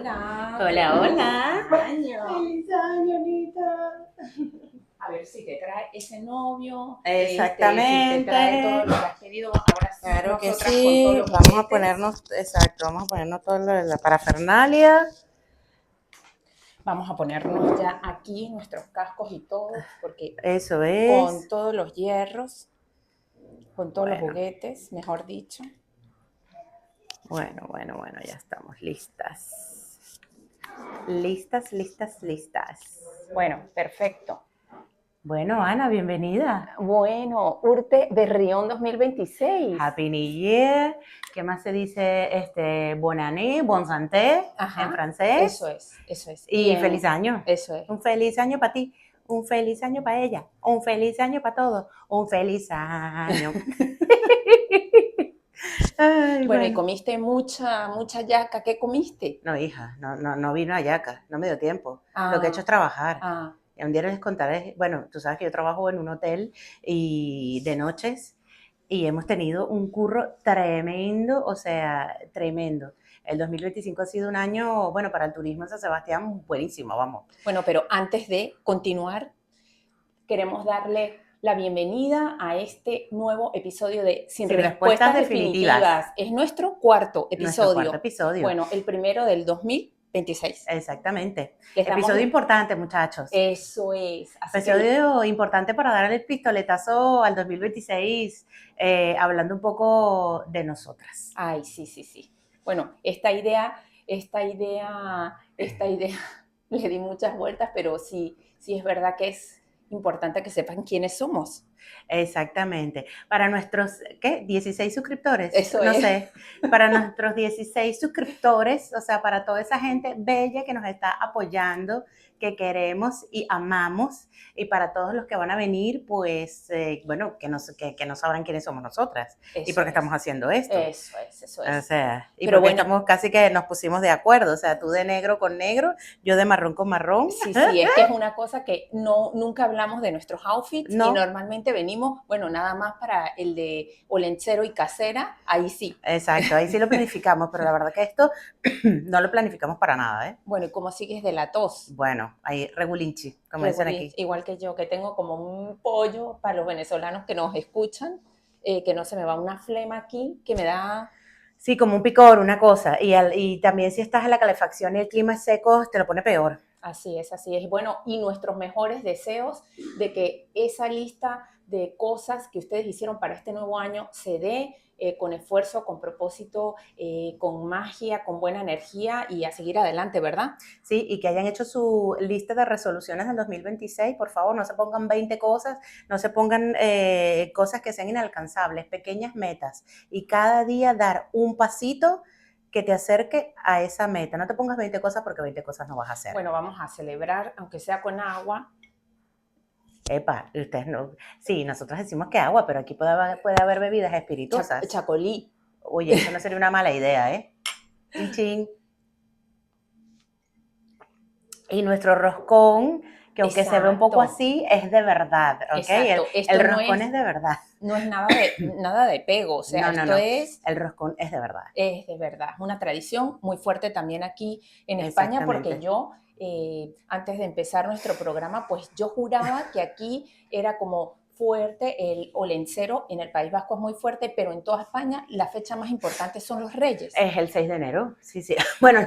Hola. Hola, hola. Año. Feliz año, Anita. A ver si te trae ese novio. Si te trae todo Exactamente. lo que has pedido. Ahora sí, Claro que nosotras con todos sí. los Vamos a juguetes. ponernos, exacto, vamos a ponernos todo lo de la parafernalia. Vamos a ponernos ya aquí nuestros cascos y todo, porque Eso con es. todos los hierros, con todos los Bueno, juguetes, mejor dicho. bueno, ya estamos listas. Listas. Bueno, perfecto. Bueno, Ana, bienvenida. Bueno, Urte Berrión 2026. Happy New Year. ¿Qué más se dice? Bonne année, bon santé en Ajá, francés. eso es. Y feliz año. Eso es. Un feliz año para ti. Un feliz año para ella. Un feliz año para todos. Un feliz año. Ay, Bueno, y bueno. comiste mucha yaca. ¿Qué comiste? No, hija, no vino a Yaca, no me dio tiempo. Lo que he hecho es Ah, trabajar. ah, Y un día les contaré, bueno, tú sabes que yo trabajo en un hotel y de noches y hemos tenido un curro tremendo, o sea, tremendo. El 2025 ha sido un año, bueno, para el turismo en San Sebastián, buenísimo, vamos. Bueno, pero antes de continuar, queremos darle la bienvenida a este nuevo episodio de Sin Sin respuestas Respuestas definitivas. Definitivas. Es nuestro cuarto Nuestro cuarto episodio. episodio. Bueno, el primero del 2026. Exactamente. Les damos Episodio importante, muchachos. Eso es. Así que, Episodio importante para dar el pistoletazo al 2026, hablando un poco de nosotras. ay, sí. Bueno, esta idea, le di muchas vueltas, pero sí es verdad que es importante que sepan quiénes somos. Exactamente. Para nuestros, ¿qué? 16 suscriptores, Eso no es. sé, para nuestros 16 suscriptores, o sea, para toda esa gente bella que nos está apoyando, que queremos y amamos, y para todos los que van a venir, pues, bueno, que no sabrán quiénes somos nosotras y Eso por qué es. estamos haciendo esto. Eso O es. sea, y Pero porque bueno, estamos casi que nos pusimos de acuerdo, o sea, tú de negro con negro, yo de marrón con marrón. sí, es que es una cosa que nunca hablamos de nuestros outfits y No, normalmente venimos, bueno, nada más para el de olenchero y casera, ahí sí. exacto, ahí sí lo planificamos, pero la verdad que esto no lo planificamos para nada, ¿eh? Bueno, ¿y cómo sigues de la tos? Bueno, ahí regulinchi, como dicen aquí. Igual que yo, que tengo como un pollo para los venezolanos que nos escuchan, que no se me va una flema aquí, que me da. Sí, como un picor, una cosa. Y también si estás en la calefacción y el clima es seco, te lo pone peor. Así es, así es. Bueno, y nuestros mejores deseos de que esa lista de cosas que ustedes hicieron para este nuevo año se dé con esfuerzo, con propósito, con magia, con buena energía y a seguir adelante, ¿verdad? Sí, y que hayan hecho su lista de resoluciones del 2026, por favor, no se pongan 20 cosas, no se pongan cosas que sean inalcanzables, pequeñas metas. Y cada día dar un pasito que te acerque a esa meta. No te pongas 20 cosas porque 20 cosas no vas a hacer. Bueno, vamos a celebrar, aunque sea con agua. Epa, ustedes no. Sí, nosotros decimos que agua, pero aquí puede haber bebidas espirituosas. Chacolí. Oye, eso no sería una mala idea, ¿eh? Chin, chin. Y nuestro roscón, que aunque se ve un poco Exacto, así, es de verdad, ¿ok? exacto. El Esto roscón es de verdad. no es nada de pego, o sea, esto No. El roscón es de verdad. es de verdad, es una tradición muy fuerte también aquí en España, porque Exactamente. yo, antes de empezar nuestro programa, pues yo juraba que aquí era como fuerte el olencero, en el País Vasco es muy fuerte, pero en toda España la fecha más importante son los Reyes. Es el 6 de enero, sí, sí. Bueno,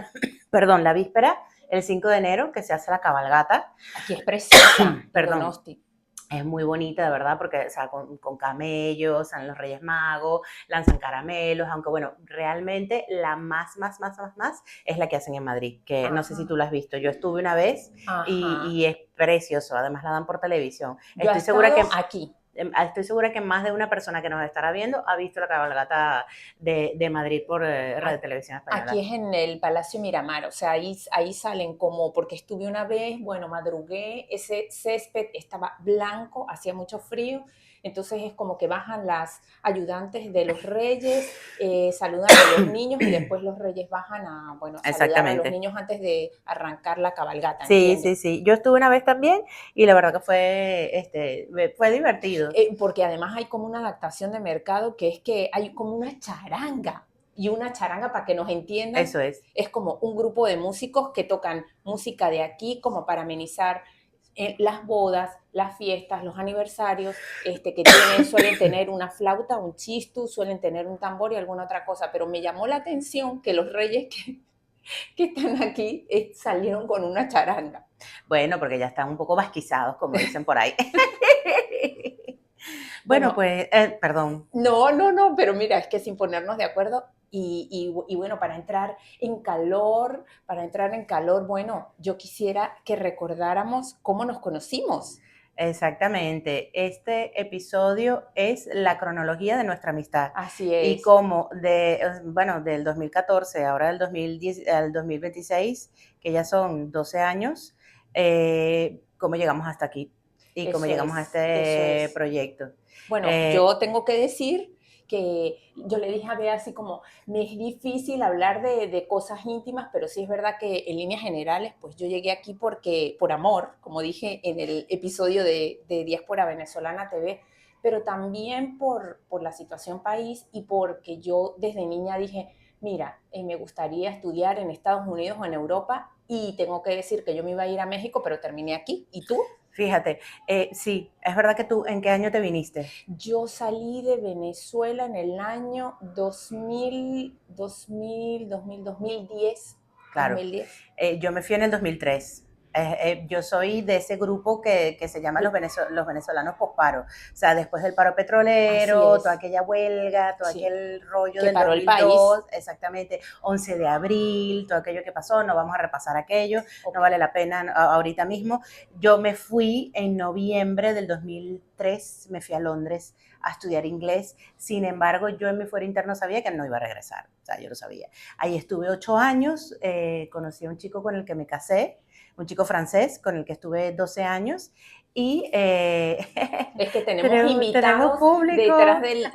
perdón, la víspera, el 5 de enero, que se hace la cabalgata. Aquí es preciosa, en Perdón, Donosti. es muy bonita, de verdad, porque o sea, con camellos, salen los Reyes Magos, lanzan caramelos, aunque bueno, realmente la más es la que hacen en Madrid, que no sé si Ajá, tú la has visto. Yo estuve una vez ajá. y es precioso, además la dan por televisión. Yo he estado aquí. Estoy segura que más de una persona que nos estará viendo ha visto la cabalgata de Madrid por Radio Televisión Aquí Española. es en el Palacio Miramar, o sea, ahí salen como, porque estuve una vez, bueno, madrugué, ese césped estaba blanco, hacía mucho frío, entonces es como que bajan las ayudantes de los reyes, saludan a los niños y después los reyes bajan a, bueno, a saludar a los Exactamente. niños antes de arrancar la cabalgata, Sí, entiendo. sí, sí. Yo estuve una vez también y la verdad que fue divertido. Porque además hay como una adaptación de mercado que es que hay como una charanga. y una charanga, para que nos entiendan, Eso es como un grupo de músicos que tocan música de aquí como para amenizar las bodas, las fiestas, los aniversarios, suelen tener una flauta, un chistu, suelen tener un tambor y alguna otra cosa, pero me llamó la atención que los reyes que están aquí salieron con una charanga. Bueno, porque ya están un poco basquizados, como dicen por ahí. Bueno, Bueno, pues, perdón. no, pero mira, es que sin ponernos de acuerdo y bueno, para entrar en calor, bueno, yo quisiera que recordáramos cómo nos conocimos. Exactamente. Este episodio es la cronología de nuestra amistad Así y es, cómo bueno, del 2014, ahora del 2010 al 2026, que ya son 12 años, cómo llegamos hasta aquí y cómo llegamos a eso este es. proyecto. Bueno, Eh, yo tengo que decir que yo le dije a Bea así como, me es difícil hablar de cosas íntimas, pero sí es verdad que en líneas generales, pues yo llegué aquí por amor, como dije en el episodio de Diáspora Venezolana TV, pero también por la situación país y porque yo desde niña dije, mira, me gustaría estudiar en Estados Unidos o en Europa y tengo que decir que yo me iba a ir a México, pero terminé aquí. ¿Y tú? Fíjate, sí, es verdad que tú, ¿en qué año te viniste? Yo salí de Venezuela en el año 2010, Claro. 2010. Yo me fui en el 2003. Yo soy de ese grupo que se llama los venezolanos posparo. O sea, después del paro Así petrolero, toda es, aquella huelga, todo sí, aquel rollo que del paró el país. 2002, exactamente, 11 de abril, todo aquello que pasó, no vamos a repasar aquello, no Ok, vale la pena ahorita mismo. Yo me fui en noviembre del 2003, me fui a Londres a estudiar inglés. Sin embargo, yo en mi fuero interno sabía que no iba a regresar. O sea, yo lo sabía. Ahí estuve 8 años, conocí a un chico con el que me casé, un chico francés con el que estuve 12 años y es que tenemos tenemos invitados detrás público.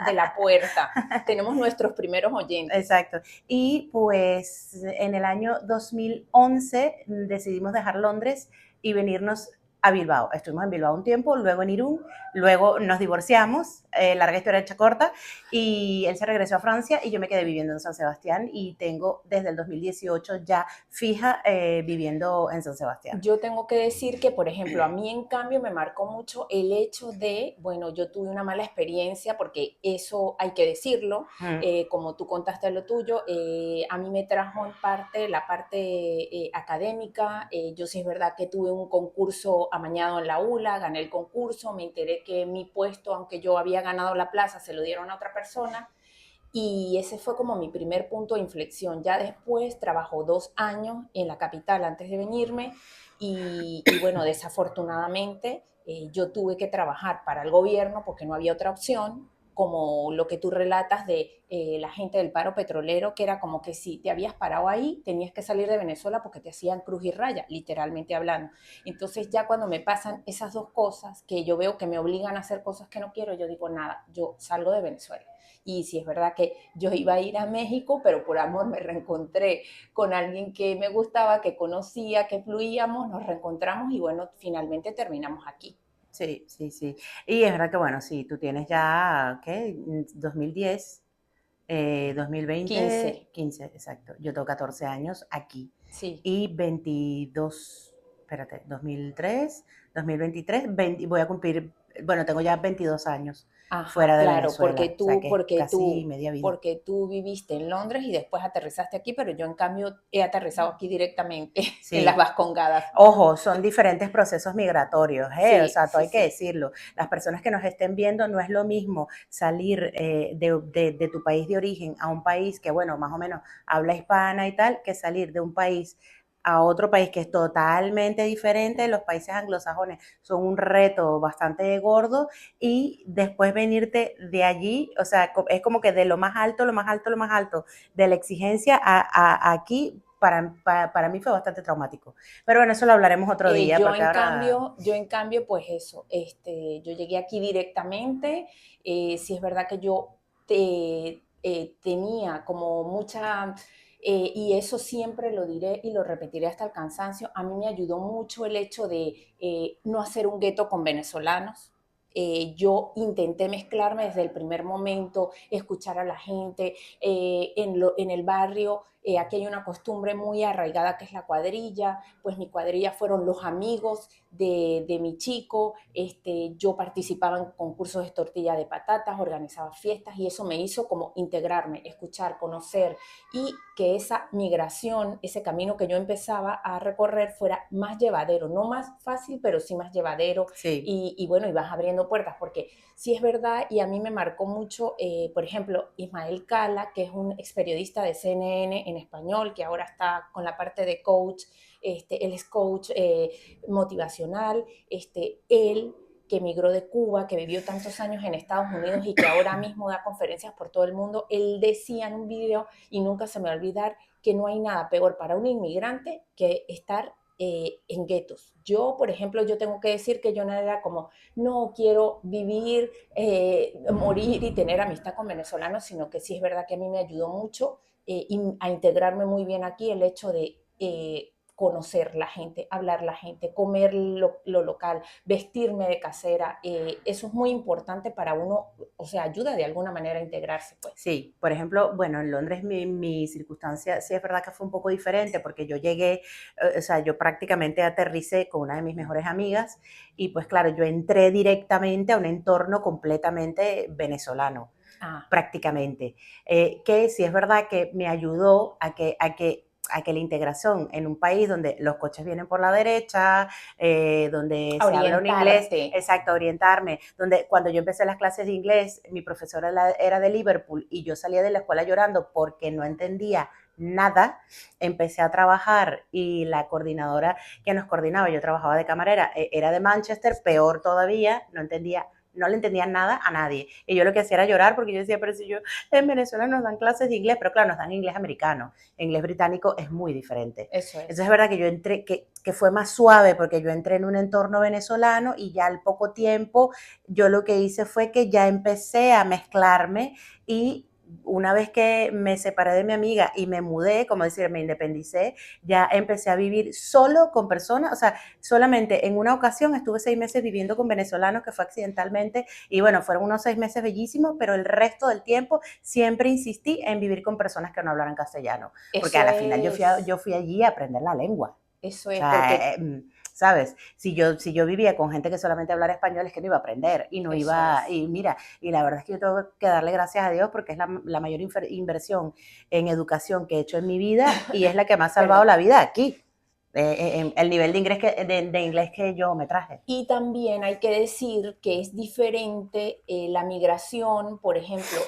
de la puerta. Tenemos nuestros primeros oyentes. Exacto. Y pues en el año 2011 decidimos dejar Londres y venirnos a Bilbao. Estuvimos en Bilbao un tiempo, luego en Irún, luego nos divorciamos, larga historia hecha corta, y él se regresó a Francia y yo me quedé viviendo en San Sebastián y tengo desde el 2018 ya fija viviendo en San Sebastián. Yo tengo que decir que, por ejemplo, a mí en cambio me marcó mucho el hecho de, bueno, yo tuve una mala experiencia, porque eso hay que decirlo, Mm. como tú contaste lo tuyo, a mí me trajo en parte la parte académica, yo sí es verdad que tuve un concurso amañado en la ULA, gané el concurso, me enteré que mi puesto, aunque yo había ganado la plaza, se lo dieron a otra persona, y ese fue como mi primer punto de inflexión. Ya después trabajó 2 años en la capital antes de venirme y bueno, desafortunadamente yo tuve que trabajar para el gobierno porque no había otra opción, como lo que tú relatas de la gente del paro petrolero, que era como que si te habías parado ahí, tenías que salir de Venezuela porque te hacían cruz y raya, literalmente hablando. Entonces ya cuando me pasan esas dos cosas, que yo veo que me obligan a hacer cosas que no quiero, yo digo, nada, yo salgo de Venezuela. Y sí es verdad que yo iba a ir a México, pero por amor me reencontré con alguien que me gustaba, que conocía, que fluíamos, nos reencontramos y bueno, finalmente terminamos aquí. Sí, sí, sí. Y es verdad que, bueno, sí, tú tienes ya, ¿qué? 2010, 15, 2020, 15, exacto. Yo tengo 14 años aquí sí. y 22, espérate, 2003, 2023, 20, voy a cumplir, bueno, tengo ya 22 años Ajá, fuera de claro, Venezuela, o sea que es casi media vida. porque tú viviste en Londres y después aterrizaste aquí, pero yo en cambio he aterrizado aquí directamente en las Sí, Vascongadas. ojo, son diferentes procesos migratorios, ¿eh? O Sí, sea, todo sí, hay que sí. decirlo. Las personas que nos estén viendo, no es lo mismo salir de tu país de origen a un país que, bueno, más o menos habla hispana y tal, que salir de un país a otro país que es totalmente diferente. Los países anglosajones son un reto bastante gordo y después venirte de allí, o sea, es como que de lo más alto, lo más alto, lo más alto de la exigencia a aquí. Para mí fue bastante traumático. Pero bueno, eso lo hablaremos otro día, porque ahora Yo en cambio, pues eso, yo llegué aquí directamente, sí es verdad que yo tenía como mucha, y eso siempre lo diré y lo repetiré hasta el cansancio, a mí me ayudó mucho el hecho de no hacer un gueto con venezolanos, yo intenté mezclarme desde el primer momento, escuchar a la gente. En el barrio, aquí hay una costumbre muy arraigada que es la cuadrilla. Pues mi cuadrilla fueron los amigos de mi chico. Yo participaba en concursos de tortilla de patatas, organizaba fiestas, y eso me hizo como integrarme, escuchar, conocer, y que esa migración, ese camino que yo empezaba a recorrer fuera más llevadero, no más fácil, pero sí más llevadero. Sí. Y bueno, y vas abriendo puertas, porque sí es verdad, y a mí me marcó mucho, por ejemplo, Ismael Cala, que es un ex periodista de CNN en español, que ahora está con la parte de coach. Él es coach motivacional. Él, que emigró de Cuba, que vivió tantos años en Estados Unidos y que ahora mismo da conferencias por todo el mundo, él decía en un video, y nunca se me va a olvidar, que no hay nada peor para un inmigrante que estar en guetos. Yo, por ejemplo, yo tengo que decir que yo no era como, no quiero vivir, morir y tener amistad con venezolanos, sino que sí es verdad que a mí me ayudó mucho a integrarme muy bien aquí el hecho de conocer la gente, hablar la gente, comer lo local, vestirme de casera. Eso es muy importante para uno, o sea, ayuda de alguna manera a integrarse, pues. Sí, por ejemplo, bueno, en Londres mi circunstancia sí es verdad que fue un poco diferente porque yo llegué, o sea, yo prácticamente aterricé con una de mis mejores amigas y pues claro, yo entré directamente a un entorno completamente venezolano, Ah, prácticamente, que sí es verdad que me ayudó a que la integración en un país donde los coches vienen por la derecha, donde se habla un inglés, orientarte. exacto, orientarme, donde cuando yo empecé las clases de inglés, mi profesora era de Liverpool y yo salía de la escuela llorando porque no entendía nada, empecé a trabajar y la coordinadora que nos coordinaba, yo trabajaba de camarera, era de Manchester, peor todavía, no le entendía nada a nadie. Y yo lo que hacía era llorar porque yo decía, pero si yo en Venezuela nos dan clases de inglés, pero claro, nos dan inglés americano, inglés británico es muy diferente. Eso Entonces es es. verdad que yo entré, que fue más suave porque yo entré en un entorno venezolano y ya al poco tiempo yo lo que hice fue que ya empecé a mezclarme y una vez que me separé de mi amiga y me mudé, como decir, me independicé, ya empecé a vivir solo con personas, o sea, solamente en una ocasión estuve 6 meses viviendo con venezolanos, que fue accidentalmente, y bueno, fueron unos 6 meses bellísimos, pero el resto del tiempo siempre insistí en vivir con personas que no hablaran castellano, porque a Eso la final es. yo fui allí a aprender la lengua. Eso O es sea, porque ¿sabes? Si yo vivía con gente que solamente hablara español, es que no iba a aprender y no eso iba, es. y mira, y la verdad es que yo tengo que darle gracias a Dios porque es la mayor inversión en educación que he hecho en mi vida y es la que me ha salvado Perdón. la vida aquí, en el nivel de inglés que yo me traje. Y también hay que decir que es diferente la migración. Por ejemplo,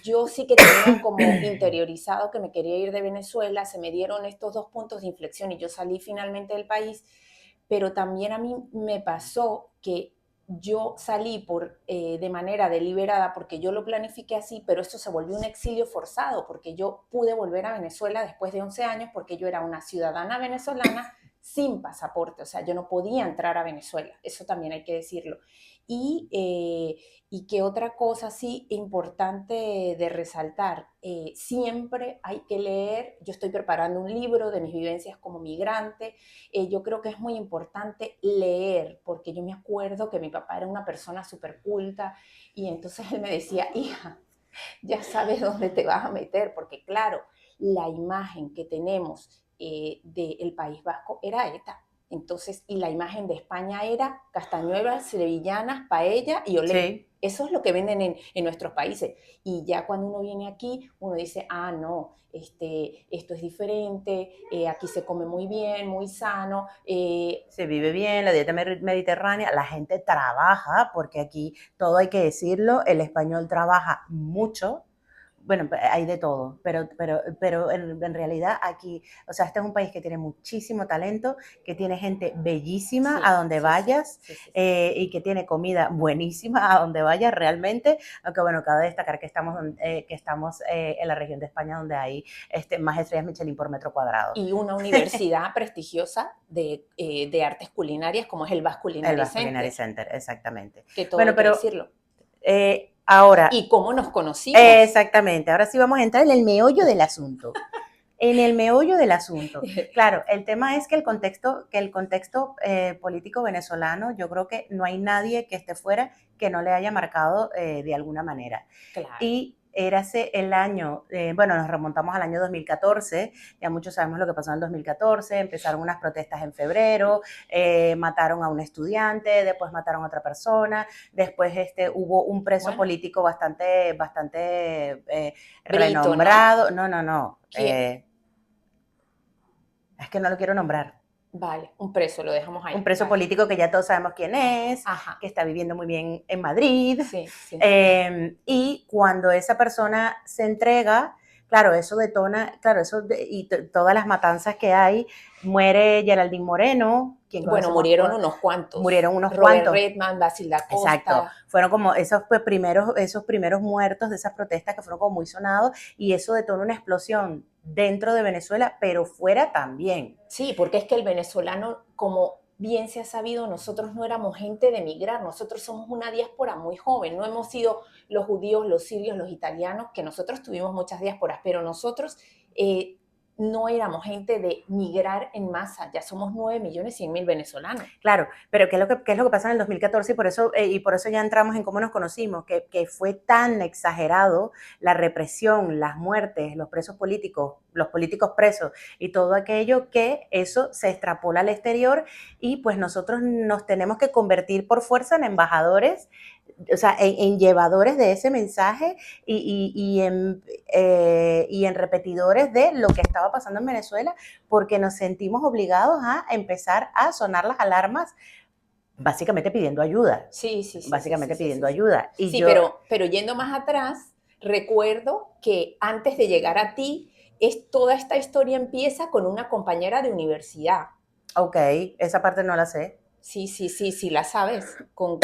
yo sí que tenía como interiorizado que me quería ir de Venezuela, se me dieron estos dos puntos de inflexión y yo salí finalmente del país, pero también a mí me pasó que yo salí de manera deliberada porque yo lo planifiqué así, pero esto se volvió un exilio forzado porque yo pude volver a Venezuela después de 11 años porque yo era una ciudadana venezolana sin pasaporte, o sea, yo no podía entrar a Venezuela, eso también hay que decirlo. Y, eh, y que otra cosa sí importante de resaltar, siempre hay que leer, yo estoy preparando un libro de mis vivencias como migrante. Yo creo que es muy importante leer, porque yo me acuerdo que mi papá era una persona súper culta, y entonces él me decía, hija, ya sabes dónde te vas a meter, porque claro, la imagen que tenemos del País Vasco era ETA. Entonces, y la imagen de España era castañuelas, sevillanas, paella y olé. Sí. Eso es lo que venden en nuestros países. Y ya cuando uno viene aquí, uno dice, ah, no, esto es diferente, aquí se come muy bien, muy sano. Se vive bien, la dieta mediterránea, la gente trabaja, porque aquí todo hay que decirlo, el español trabaja mucho, bueno, hay de todo, pero en realidad aquí, o sea, este es un país que tiene muchísimo talento, que tiene gente bellísima a Sí, donde sí, sí, vayas, sí, sí, sí. y que tiene comida buenísima a donde vayas realmente, aunque bueno, cabe destacar que estamos en la región de España donde hay más estrellas Michelin por metro cuadrado. Y una universidad prestigiosa de artes culinarias como es el Basque El Culinary Basque Culinary Center, Center, exactamente. que todo Bueno, hay que pero decirlo. ahora, Y cómo nos conocimos. exactamente, ahora sí vamos a entrar en el meollo del asunto. en el meollo del asunto. Claro, el tema es que el contexto político venezolano, yo creo que no hay nadie que esté fuera que no le haya marcado de alguna manera. Claro. Y érase el año, bueno, nos remontamos al año 2014, ya muchos sabemos lo que pasó en el 2014, empezaron unas protestas en febrero, mataron a un estudiante, después mataron a otra persona, después hubo un preso Bueno, político bastante Brito, ¿no? renombrado, no, ¿Quién? es que no lo quiero nombrar, Vale, un preso, lo dejamos ahí. un preso Vale. político que ya todos sabemos quién es, Ajá. que está viviendo muy bien en Madrid. Sí, sí. Y cuando esa persona se entrega, claro, eso detona, claro, todas las matanzas que hay, muere Geraldine Moreno, quien Bueno, conocemos, murieron unos cuantos. murieron unos Robert cuantos. Redman, Basil da Exacto, Costa. fueron como esos primeros muertos de esas protestas que fueron como muy sonados y eso detonó una explosión dentro de Venezuela, pero fuera también. Sí, porque es que el venezolano, como bien se ha sabido, nosotros no éramos gente de emigrar, nosotros somos una diáspora muy joven, no hemos sido los judíos, los sirios, los italianos, que nosotros tuvimos muchas diásporas, pero nosotros no éramos gente de migrar en masa, ya somos 9.100.000 venezolanos. Claro, pero ¿qué es lo que pasa en el 2014? Y por eso ya entramos en cómo nos conocimos, que fue tan exagerado la represión, las muertes, los presos políticos, los políticos presos y todo aquello que eso se extrapola al exterior y pues nosotros nos tenemos que convertir por fuerza en embajadores, o sea, en llevadores de ese mensaje y en repetidores de lo que estaba pasando en Venezuela, porque nos sentimos obligados a empezar a sonar las alarmas, básicamente pidiendo ayuda, Sí, sí, sí, sí, sí, básicamente sí, sí, pidiendo sí. ayuda. Y Sí, yo, pero yendo más atrás, recuerdo que antes de llegar a ti, toda esta historia empieza con una compañera de universidad. ok, esa parte no la sé. Sí, sí, sí, sí, la sabes, con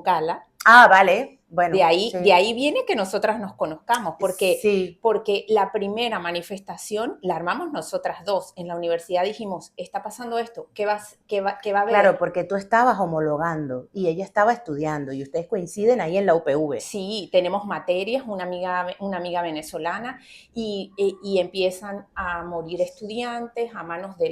Cala. Ah, vale, De bueno, ahí, de sí, ahí viene que nosotras nos conozcamos, sí. porque la primera manifestación la armamos nosotras dos. En la universidad dijimos, está pasando esto, ¿qué va a Claro, haber? porque tú estabas homologando y ella estaba estudiando y ustedes coinciden ahí en la UPV. Sí, tenemos materias, una amiga venezolana, y empiezan a morir estudiantes a manos de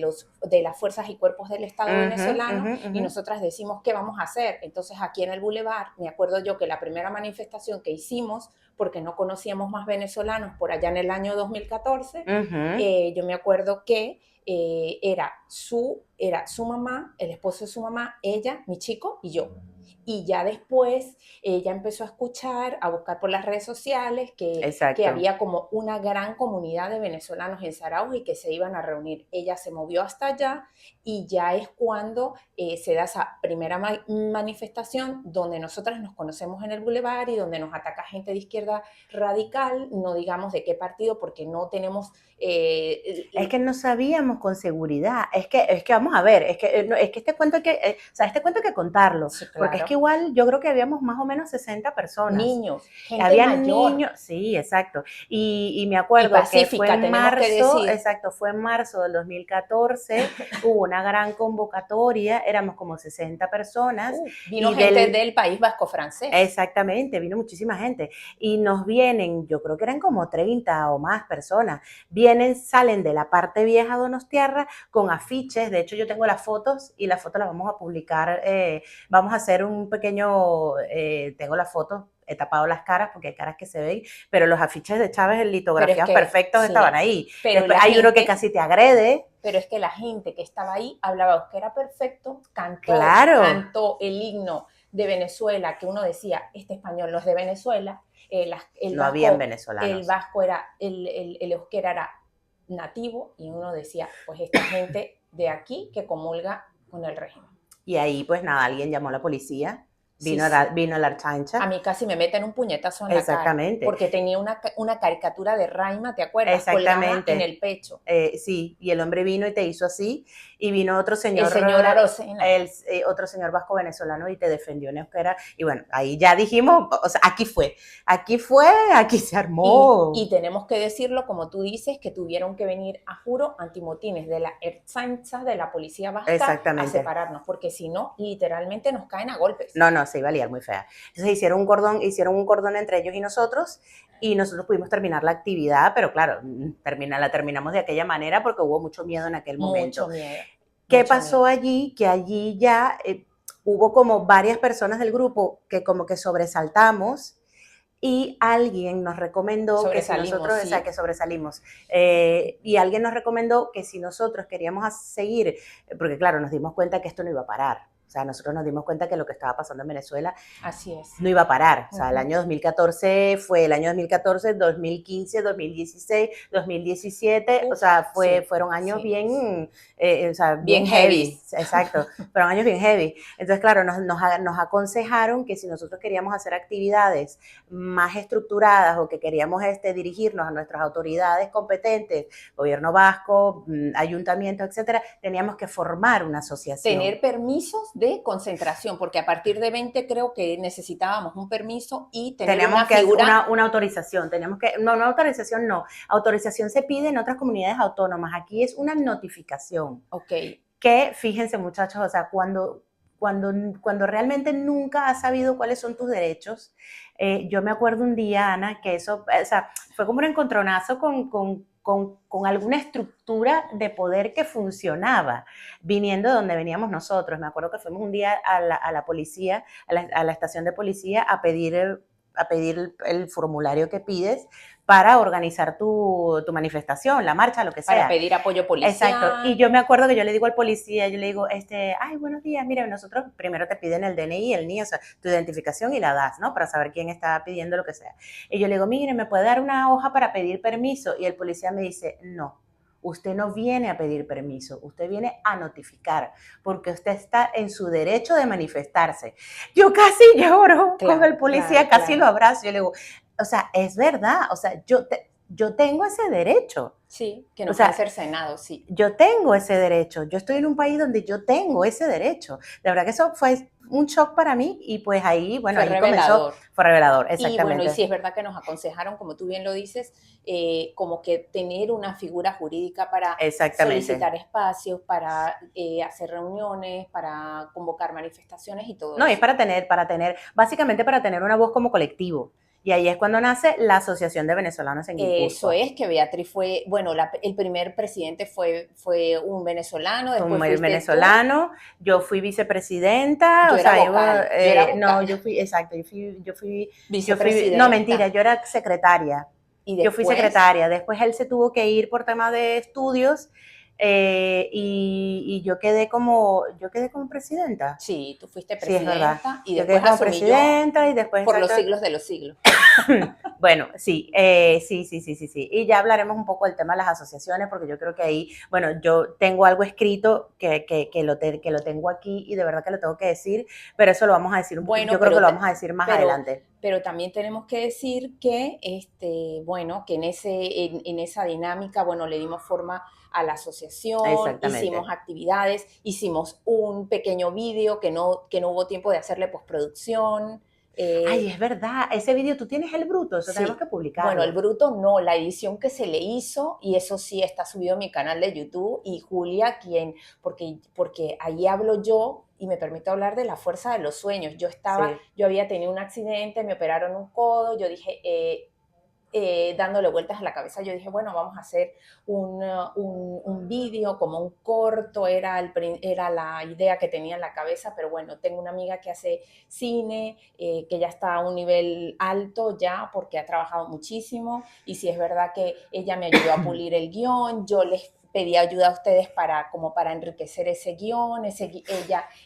las fuerzas y cuerpos del Estado Ujú, venezolano, ujú, y ujú. nosotras decimos, ¿qué vamos a hacer? Entonces aquí en el Boulevard, me acuerdo yo que la primera manifestación que hicimos, porque no conocíamos más venezolanos por allá en el año 2014, Ujú. yo me acuerdo que era su mamá, el esposo de su mamá, ella, mi chico y yo. Y ya después ella empezó a escuchar, a buscar por las redes sociales que Exacto. había como una gran comunidad de venezolanos en Zarauz y que se iban a reunir. Ella se movió hasta allá y ya es cuando se da esa primera manifestación donde nosotras nos conocemos en el Boulevard y donde nos ataca gente de izquierda radical, no digamos de qué partido porque no tenemos... Es que no sabíamos con seguridad. Es que vamos a ver, es que este cuento hay que contarlo, sí, porque es que claro, igual yo creo que habíamos más o menos 60 personas. niños, gente Había mayor niños, sí, exacto. Y me y acuerdo que fue pacífica, en tenemos que marzo, decir. exacto, fue en marzo del 2014, hubo una gran convocatoria, éramos como 60 personas Vino y gente del, del País Vasco francés. exactamente, vino muchísima gente y nos vienen, yo creo que eran como 30 o más personas, salen de la parte vieja de Donostiarra con afiches, de hecho yo tengo las fotos y las fotos las vamos a publicar, vamos a hacer un pequeño, tengo las fotos, he tapado las caras porque hay caras que se ven, pero los afiches de Chávez Pero es litografiados que, perfectos estaban sí, ahí. pero Después la hay uno que gente, casi te agrede, pero es que la gente que estaba ahí hablaba euskera perfecto, cantó, claro, cantó el himno de Venezuela, que uno decía, este español no es de Venezuela, el no habían vasco, el venezolanos. vasco era, el euskera era nativo, y uno decía, pues esta gente de aquí que comulga con el régimen. Y ahí pues nada, alguien llamó a la policía, Sí, sí. vino la A archancha. mí casi me meten un puñetazo en la cara, Exactamente, porque tenía una caricatura de Raima, ¿te acuerdas? Colgada en exactamente. el pecho. Sí, y el hombre vino y te hizo así, y vino otro El señor, señor Arocena. otro señor vasco venezolano y te defendió en euskera. Y bueno, ahí ya dijimos, o sea, aquí se Y armó. tenemos que decirlo, como tú dices, que tuvieron que venir a juro antimotines de la Ertzaintza, de la policía vasca, a Exactamente. separarnos, porque si no, literalmente nos caen a golpes. No, no, se iba a liar muy fea. Entonces hicieron un cordón entre ellos y nosotros pudimos terminar la actividad, pero claro, la terminamos de aquella manera porque hubo mucho miedo en aquel momento. Mucho miedo. ¿Qué Mucho pasó miedo. allí? Que allí ya hubo como varias personas del grupo que como que sobresaltamos y alguien nos recomendó que si Sobresalimos, nosotros, o sea, sí. que sobresalimos, y alguien nos recomendó que si nosotros queríamos seguir, porque claro, nos dimos cuenta que esto no iba a parar. O sea, nosotros nos dimos cuenta que lo que estaba pasando en Venezuela Así es. no iba a parar. O sea, el Ujú. año 2014 fue el año 2014, 2015, 2016, 2017, o Uf, sea, sí, fueron años sí. bien, o sea, Bien bien heavy, heavy. exacto, fueron años bien heavy. Entonces, claro, nos aconsejaron que si nosotros queríamos hacer actividades más estructuradas o que queríamos dirigirnos a nuestras autoridades competentes, gobierno vasco, ayuntamientos, etcétera, teníamos que formar una asociación. Tener permisos de concentración, porque a partir de 20 creo que necesitábamos un permiso y tener Teníamos una que hacer figura. una autorización, no autorización no, autorización se pide en otras comunidades autónomas, aquí es una notificación, Ok, que fíjense muchachos, o sea, cuando realmente nunca has sabido cuáles son tus derechos, yo me acuerdo un día, Ana, que eso, o sea, fue como un encontronazo con alguna estructura de poder que funcionaba, viniendo de donde veníamos nosotros. Me acuerdo que fuimos un día a la policía, a la estación de policía, a pedir el formulario que pides para organizar tu manifestación, la marcha, lo que para sea. pedir apoyo Exacto. Y policial. yo me acuerdo que yo le digo al policía, yo le digo, ay, buenos días, mire, nosotros primero te piden el DNI, el NIE, o sea, tu identificación y la das, ¿no? Para saber quién está pidiendo lo que sea. Y yo le digo, mire, ¿me puede dar una hoja para pedir permiso? Y el policía me dice, no. Usted no viene a pedir permiso, usted viene a notificar, porque usted está en su derecho de manifestarse. Yo casi lloro con el Claro, policía, claro, casi lo claro. abrazo. Yo le digo, o sea, es verdad, o sea, yo tengo ese derecho. Sí, que O nos han sea, cercenado, sí. yo tengo ese derecho, yo estoy en un país donde yo tengo ese derecho. De verdad que eso fue un shock para mí y pues ahí, bueno, Fue ahí comenzó, revelador. fue revelador, Y bueno, y exactamente. sí es verdad que nos aconsejaron, como tú bien lo dices, como que tener una figura jurídica para Exactamente. solicitar espacios, para hacer reuniones, para convocar manifestaciones y todo No, y es eso. básicamente para tener una voz como colectivo. Y ahí es cuando nace la Asociación de Venezolanos en Eso Guipúzcoa. es que Beatriz fue, bueno, el primer presidente fue un venezolano, Fue un después fuiste tú, venezolano, yo fui vicepresidenta, yo o era sea, vocal, yo era no, vocal, exacto, no, vicepresidenta, mentira, yo era secretaria. y Yo fui después, secretaria, después él se tuvo que ir por tema de estudios y yo quedé como presidenta. sí, tú fuiste Sí, es verdad. presidenta y Yo quedé después como asumí yo presidenta y después, por los exacto. siglos de los siglos. Bueno, sí, sí. Y ya hablaremos un poco del tema de las asociaciones, porque yo creo que ahí, bueno, yo tengo algo escrito que lo tengo aquí y de verdad que lo tengo que decir, pero eso lo vamos a decir un poquito, Bueno, yo creo que lo vamos a decir más pero, adelante. pero también tenemos que decir que, bueno, que en esa dinámica, bueno, le dimos forma a la asociación, hicimos Exactamente. actividades, hicimos un pequeño vídeo que no hubo tiempo de hacerle postproducción. Ay, eh, es verdad, ese video, tú tienes el bruto, eso tenemos que Sí, bueno, el publicarlo. bruto no, la edición que se le hizo, y eso sí está subido a mi canal de YouTube, y Julia, porque ahí hablo yo y me permito hablar de la fuerza de los sueños. Sí. Yo había tenido un accidente, me operaron un codo, yo dije, dándole vueltas a la cabeza, yo dije, bueno, vamos a hacer un vídeo, como un corto, era la idea que tenía en la cabeza, pero bueno, tengo una amiga que hace cine, que ya está a un nivel alto ya, porque ha trabajado muchísimo, y si es verdad que ella me ayudó a pulir el guión, yo les pedí ayuda a ustedes como para enriquecer ese guión,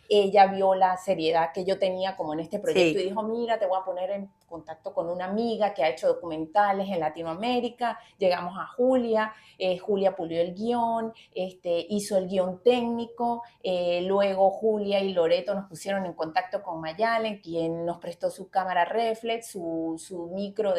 ella vio la seriedad que yo tenía como en este proyecto y Sí, dijo, mira, te voy a poner en contacto con una amiga que ha hecho documentales en Latinoamérica, llegamos a Julia, Julia pulió el guión, hizo el guión técnico, luego Julia y Loreto nos pusieron en contacto con Mayalen, quien nos prestó su cámara reflex, su micro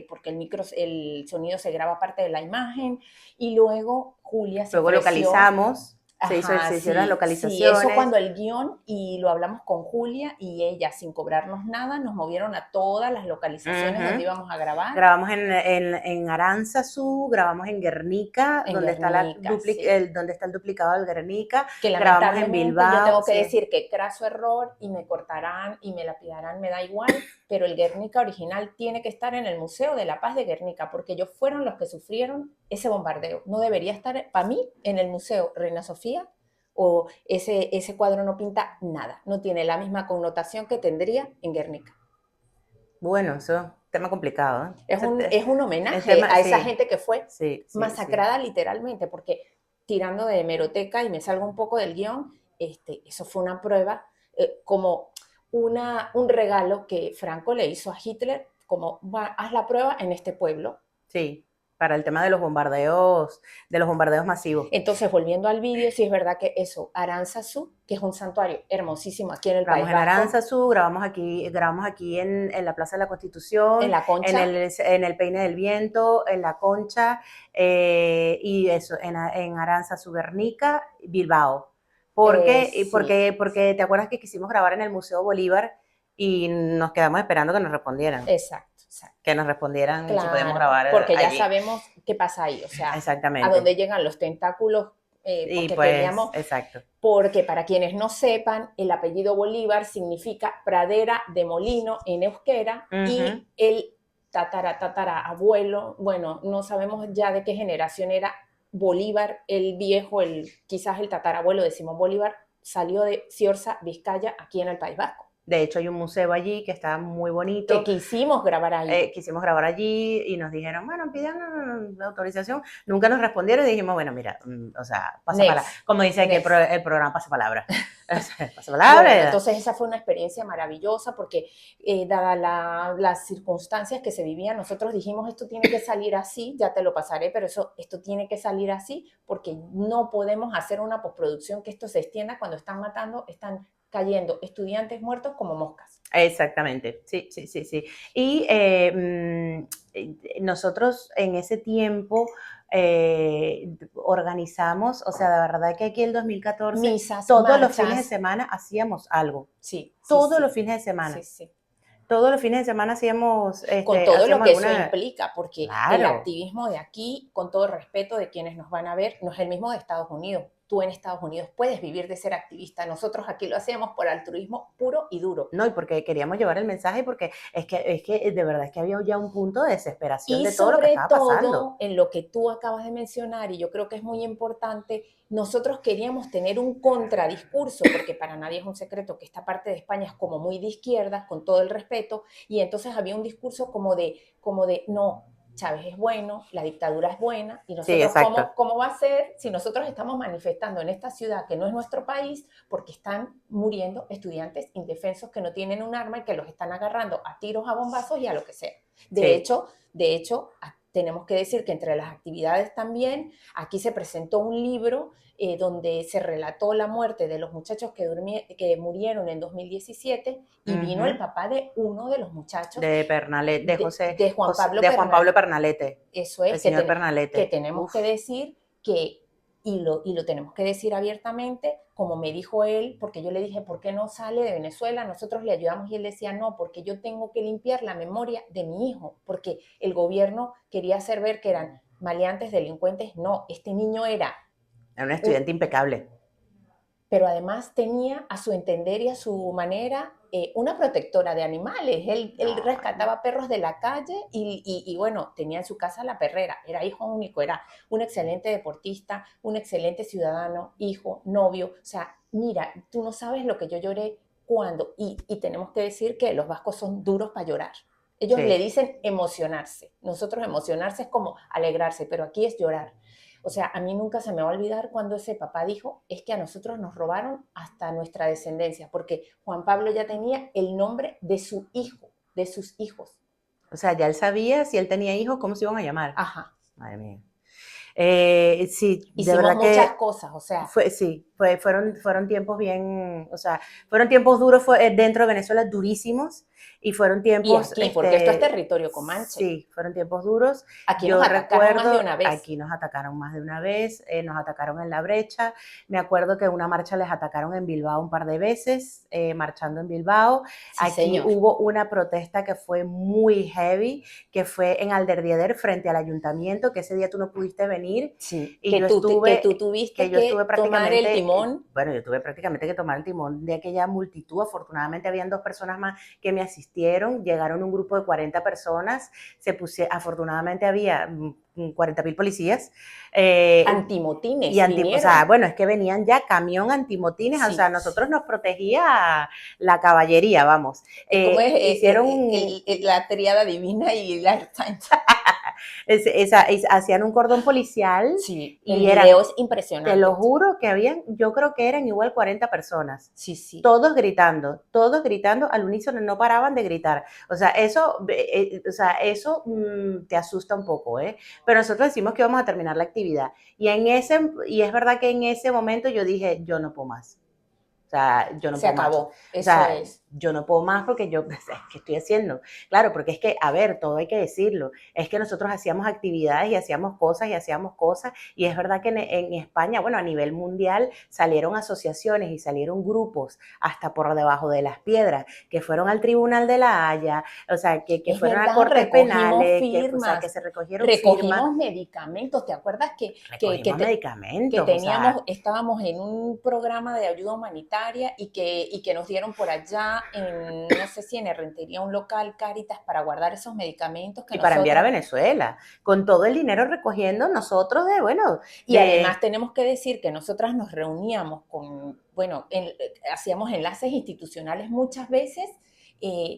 porque el sonido se graba parte de la imagen, y luego Julia se luego ofreció. localizamos. Ajá, se hicieron las sí, sí, eso localizaciones. cuando el guión, y lo hablamos con Julia, y ella, sin cobrarnos nada, nos movieron a todas las localizaciones donde Ujú. íbamos a grabar. Grabamos en Aránzazu, grabamos en Guernica, En Guernica, sí. donde está el duplicado del Guernica, Que grabamos en lamentablemente yo Bilbao, tengo que sí. decir que craso error, y me cortarán y me lapidarán, me da igual, pero el Guernica original tiene que estar en el Museo de la Paz de Guernica, porque ellos fueron los que sufrieron ese bombardeo. No debería estar, para mí, en el Museo Reina Sofía, o ese cuadro no pinta nada, no tiene la misma connotación que tendría en Guernica. Bueno, eso es un tema complicado, ¿eh? Es un El homenaje tema, a esa sí, gente que fue sí, sí, sí. masacrada literalmente, porque tirando de hemeroteca y me salgo un poco del guión, eso fue una prueba, como un regalo que Franco le hizo a Hitler, como haz la prueba en este pueblo. Sí, para el tema de los bombardeos masivos. Entonces, volviendo al vídeo, sí es verdad que eso, Aránzazu, que es un santuario hermosísimo aquí en el Grabamos País en Vasco, Aránzazu, grabamos aquí en la Plaza de la en Constitución, La Concha, en el Peine del Viento, en La Concha, y eso, en Aránzazu, Guernica, Bilbao. sí, Porque te acuerdas que quisimos grabar en el Museo Bolívar y nos quedamos esperando que nos respondieran, exacto, exacto. si podíamos Claro, grabar porque ya allí. sabemos qué pasa ahí, o sea, a Exactamente. dónde llegan los tentáculos, Y porque pues, queríamos, exacto. porque para quienes no sepan, el apellido Bolívar significa pradera de molino en euskera, Ujú. y el tatara abuelo, bueno, no sabemos ya de qué generación era Bolívar, el viejo, quizás el tatarabuelo de Simón Bolívar, salió de Ciorza, Vizcaya, aquí en el País Vasco, De hecho, hay un museo allí que está muy que bonito. quisimos grabar ahí. Quisimos grabar allí y nos dijeron, bueno, pidan la autorización. Nunca nos respondieron y dijimos, bueno, mira, o sea, pasa palabra. Next, Como dice aquí next. el programa, pasa palabra. Pasa Bueno, palabra. entonces esa fue una experiencia maravillosa porque, dadas las circunstancias que se vivían, nosotros dijimos, esto tiene que salir así, ya te lo pasaré, pero esto tiene que salir así porque no podemos hacer una postproducción que esto se extienda cuando están cayendo estudiantes muertos como moscas. Exactamente, sí, sí, sí, sí. Y nosotros en ese tiempo organizamos, o sea, de verdad que aquí el 2014, Misas, todos los fines de marchas, semana hacíamos algo. sí, sí, Todos los sí, fines de sí, semana. sí. Todos los fines de semana Con todo lo hacíamos que eso alguna... implica, porque el Claro. activismo de aquí, con todo el respeto de quienes nos van a ver, no es el mismo de Estados Unidos. Tú en Estados Unidos puedes vivir de ser activista. Nosotros aquí lo hacíamos por altruismo puro y duro. No, y porque queríamos llevar el mensaje, porque es que de verdad es que había ya un punto de desesperación Y de todo lo que sobre estaba pasando. todo, en lo que tú acabas de mencionar, y yo creo que es muy importante, nosotros queríamos tener un contradiscurso, porque para nadie es un secreto que esta parte de España es como muy de izquierda, con todo el respeto, y entonces había un discurso como de no, Chávez es bueno, la dictadura es buena, y Sí, nosotros, exacto. ¿cómo va a ser si nosotros estamos manifestando en esta ciudad que no es nuestro país, porque están muriendo estudiantes indefensos que no tienen un arma y que los están agarrando a tiros, a bombazos y a lo que sea? De Sí. hecho, de hecho, tenemos que decir que entre las actividades también, aquí se presentó un libro, donde se relató la muerte de los muchachos que murieron en 2017, y vino el Ujú. papá de uno de los muchachos, De Pernalete, de Juan Pablo de Juan Pablo Pernal. Pernalete, Eso el es, señor que Pernalete. tenemos Uf, que decir que, y lo tenemos que decir abiertamente, como me dijo él, porque yo le dije, ¿por qué no sale de Venezuela? Nosotros le ayudamos, y él decía, no, porque yo tengo que limpiar la memoria de mi hijo, porque el gobierno quería hacer ver que eran maleantes, delincuentes. No, este niño era era un un, estudiante impecable. pero además tenía a su entender y a su manera, una protectora de animales. Él No, rescataba perros de la calle, y bueno, tenía en su casa la perrera, era hijo único, era un excelente deportista, un excelente ciudadano, hijo, novio. O sea, mira, tú no sabes lo que yo lloré cuando, y tenemos que decir que los vascos son duros para llorar. Ellos le sí. dicen emocionarse. Nosotros emocionarse es como alegrarse, pero aquí es llorar. O sea, a mí nunca se me va a olvidar cuando ese papá dijo, es que a nosotros nos robaron hasta nuestra descendencia, porque Juan Pablo ya tenía el nombre de su hijo, de sus hijos. O sea, ya él sabía si él tenía hijos, cómo se iban a llamar. Ajá. Madre mía. Sí, de Hicimos verdad muchas que cosas, o sea, fue, sí. fueron tiempos bien, o sea, fueron tiempos duros dentro de Venezuela, durísimos, y fueron Y tiempos, aquí, porque esto es territorio comanche. sí, fueron tiempos duros. Aquí nos Yo atacaron más de recuerdo, una vez. aquí nos atacaron más de una vez, nos atacaron en La Brecha, me acuerdo que una marcha les atacaron en Bilbao un par de veces, marchando en Bilbao. Sí, Aquí señor. hubo una protesta que fue muy heavy, que fue en Alderdieder frente al ayuntamiento, que ese día tú no pudiste venir, Sí, y que tú tuviste yo estuve que tomar el prácticamente, timón. bueno, yo tuve prácticamente que tomar el timón de aquella multitud. Afortunadamente habían 2 personas más que me asistieron, llegaron un grupo de 40 personas, afortunadamente había 40.000 policías, y Antimotines o sea, vinieron. bueno, es que venían ya camión antimotines, o sea, Sí. nosotros nos protegía la caballería, vamos. ¿Cómo es Hicieron la tríada divina y la arcángel? hacían un cordón policial Sí, el y video eran, es te lo impresionante. juro que habían, yo creo que eran igual 40 personas. Sí, sí. Todos gritando al unísono, no paraban de gritar. O sea, eso te asusta un poco, ¿eh? Pero nosotros decimos que vamos a terminar la actividad. Y es verdad que en ese momento yo dije, yo no puedo más. O sea, yo no Se puedo más. acabó. O Eso sea, es. yo no puedo más porque yo, pues, ¿qué estoy haciendo? Claro, porque es que, a ver, todo hay que decirlo. Es que nosotros hacíamos actividades y hacíamos cosas. Y es verdad que en España, bueno, a nivel mundial, salieron asociaciones y salieron grupos hasta por debajo de las piedras, que fueron al Tribunal de la Haya, o sea, que Es fueron a verdad, cortes recogimos penales, o sea, que firmas, se recogieron firmas, recogimos medicamentos. ¿Te acuerdas recogimos que medicamentos, o teníamos, sea, estábamos en un programa de ayuda humanitaria y que nos dieron por allá en, no sé si en Herrentería, un local Cáritas para guardar esos medicamentos que y para enviar a nosotras. Venezuela, con todo el dinero recogiendo nosotros bueno, Y además tenemos que decir que nosotras nos reuníamos con, bueno, hacíamos enlaces institucionales muchas veces,